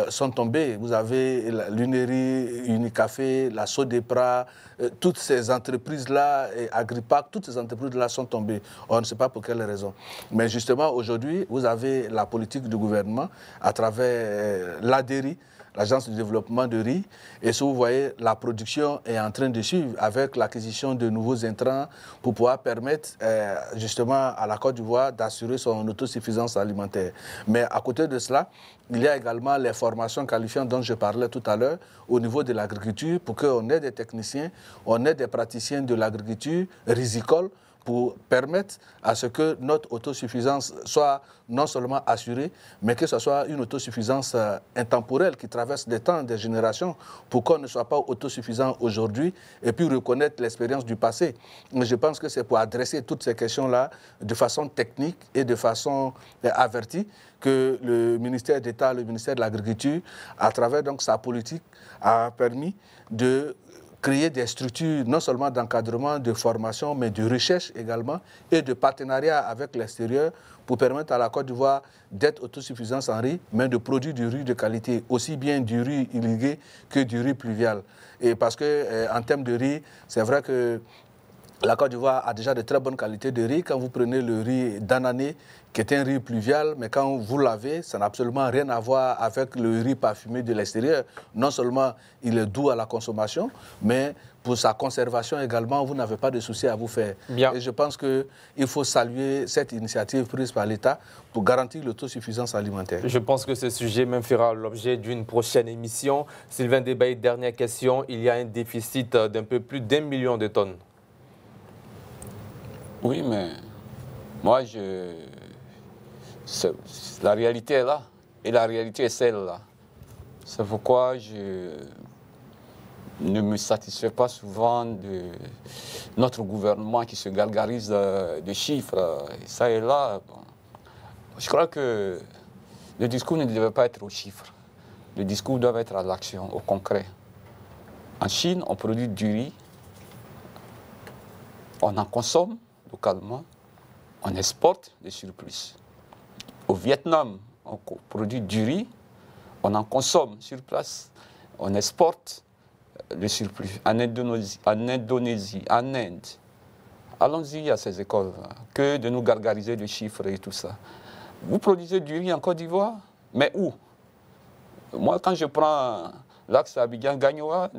sont tombées. Vous avez l'Unerie, Unicafé, la Sodepra, toutes ces entreprises-là, Agripac, toutes ces entreprises-là sont tombées. On ne sait pas pour quelles raisons. Mais justement, aujourd'hui, vous avez la politique du gouvernement à travers l'ADERI, l'Agence de développement de riz. Et si vous voyez, la production est en train de suivre avec l'acquisition de nouveaux intrants pour pouvoir permettre justement à la Côte d'Ivoire d'assurer son autosuffisance alimentaire. Mais à côté de cela, il y a également les formations qualifiantes dont je parlais tout à l'heure au niveau de l'agriculture pour qu'on ait des techniciens, on ait des praticiens de l'agriculture risicole pour permettre à ce que notre autosuffisance soit non seulement assurée, mais que ce soit une autosuffisance intemporelle qui traverse des temps, des générations, pour qu'on ne soit pas autosuffisant aujourd'hui et puis reconnaître l'expérience du passé. Mais je pense que c'est pour adresser toutes ces questions-là de façon technique et de façon avertie que le ministère d'État, le ministère de l'Agriculture, à travers donc sa politique, a permis de créer des structures non seulement d'encadrement, de formation, mais de recherche également et de partenariat avec l'extérieur pour permettre à la Côte d'Ivoire d'être autosuffisante en riz, mais de produire du riz de qualité, aussi bien du riz irrigué que du riz pluvial. Et parce que en termes de riz, c'est vrai que la Côte d'Ivoire a déjà de très bonnes qualités de riz. Quand vous prenez le riz d'Anané, qui est un riz pluvial, mais quand vous l'avez, ça n'a absolument rien à voir avec le riz parfumé de l'extérieur. Non seulement il est doux à la consommation, mais pour sa conservation également, vous n'avez pas de souci à vous faire. Bien. Et je pense qu'il faut saluer cette initiative prise par l'État pour garantir l'autosuffisance alimentaire. Je pense que ce sujet même fera l'objet d'une prochaine émission. Sylvain Debaï, dernière question. Il y a un déficit d'un peu plus d'1 million de tonnes. Oui, mais moi, la réalité est là. Et la réalité est celle-là. C'est pourquoi je ne me satisfais pas souvent de notre gouvernement qui se gargarise de chiffres. Et ça et là, bon. Je crois que le discours ne devait pas être aux chiffres. Le discours doit être à l'action, au concret. En Chine, on produit du riz. On en consomme localement, on exporte des surplus. Au Vietnam, on produit du riz, on en consomme sur place, on exporte le surplus. En Indonésie, en Inde. Allons-y à ces écoles, que de nous gargariser de chiffres et tout ça. Vous produisez du riz en Côte d'Ivoire, mais où? Moi, quand je prends l'axe Abidjan-Gagnoa,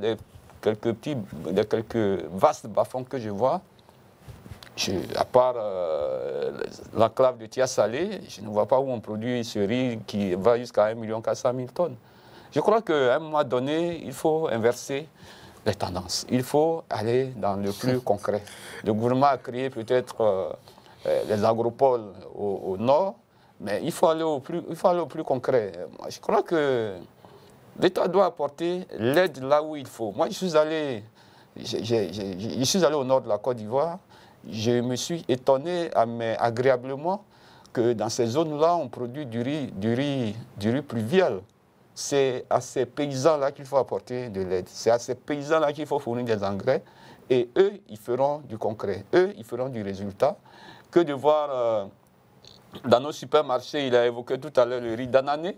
quelques vastes bas-fonds que je vois, à part l'enclave de Tia-Salé, je ne vois pas où on produit ce riz qui va jusqu'à 1 400 000 tonnes. Je crois qu'à un moment donné, il faut inverser les tendances. Il faut aller dans le plus concret. Le gouvernement a créé peut-être les agropoles au nord, mais il faut aller au plus concret. Je crois que l'État doit apporter l'aide là où il faut. Moi, je suis allé au nord de la Côte d'Ivoire. Je me suis étonné agréablement que dans ces zones-là, on produit du riz pluvial. C'est à ces paysans-là qu'il faut apporter de l'aide. C'est à ces paysans-là qu'il faut fournir des engrais. Et eux, ils feront du concret. Eux, ils feront du résultat. Que de voir dans nos supermarchés, il a évoqué tout à l'heure le riz d'Anané,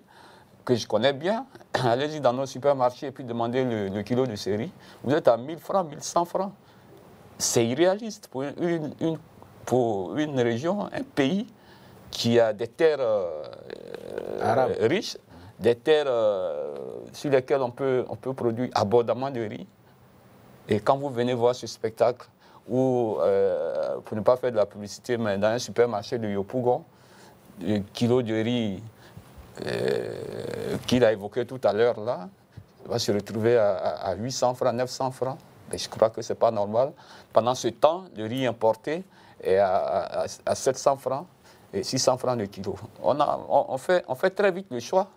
que je connais bien. Allez-y dans nos supermarchés et puis demandez le kilo de ce riz. Vous êtes à 1000 francs, 1100 francs. C'est irréaliste pour une région, un pays qui a des terres riches, des terres sur lesquelles on peut produire abondamment de riz. Et quand vous venez voir ce spectacle, où, pour ne pas faire de la publicité, mais dans un supermarché de Yopougon, le kilo de riz qu'il a évoqué tout à l'heure, là, va se retrouver à 800 francs, 900 francs. Mais je crois que ce n'est pas normal. Pendant ce temps, le riz importé est à 700 francs et 600 francs le kilo. On fait très vite le choix.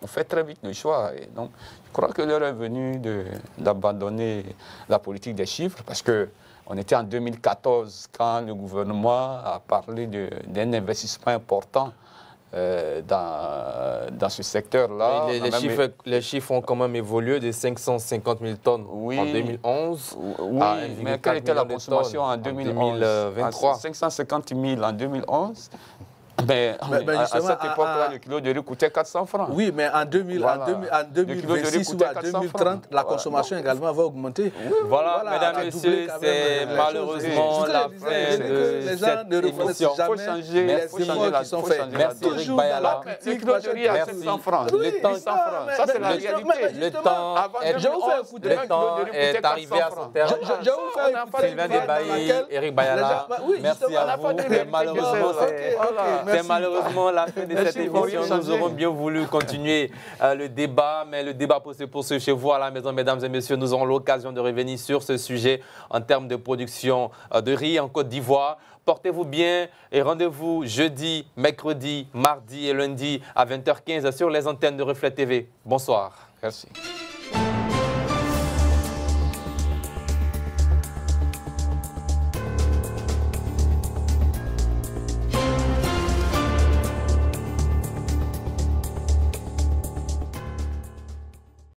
On fait très vite le choix. Et donc, je crois que l'heure est venue d'abandonner la politique des chiffres parce qu'on était en 2014 quand le gouvernement a parlé d'un investissement important dans ce secteur-là. Les chiffres ont quand même évolué de 550 000 tonnes en 2011 à 1,4 mais quelle était la consommation en 2011 2023 550 000 en 2011 Mais à cette époque-là, le kilo de riz coûtait 400 francs. Oui, mais en 2026 ou en 2030, la consommation également va augmenter. Voilà, mesdames et messieurs, c'est malheureusement la fin de cette émission. Il faut changer les efforts qui sont faits. Merci Eric Bayala. Le kilo de riz à 700 francs. Ça, c'est la réalité. Le temps est arrivé à son terme. Sylvain Debailly, Eric Bayala, merci à vous. C'est malheureusement la fin de cette émission. Nous aurons bien voulu continuer le débat, mais le débat peut se poursuivre chez vous à la maison, mesdames et messieurs. Nous aurons l'occasion de revenir sur ce sujet en termes de production de riz en Côte d'Ivoire. Portez-vous bien et rendez-vous jeudi, mercredi, mardi et lundi à 20h15 sur les antennes de Reflet TV. Bonsoir. Merci.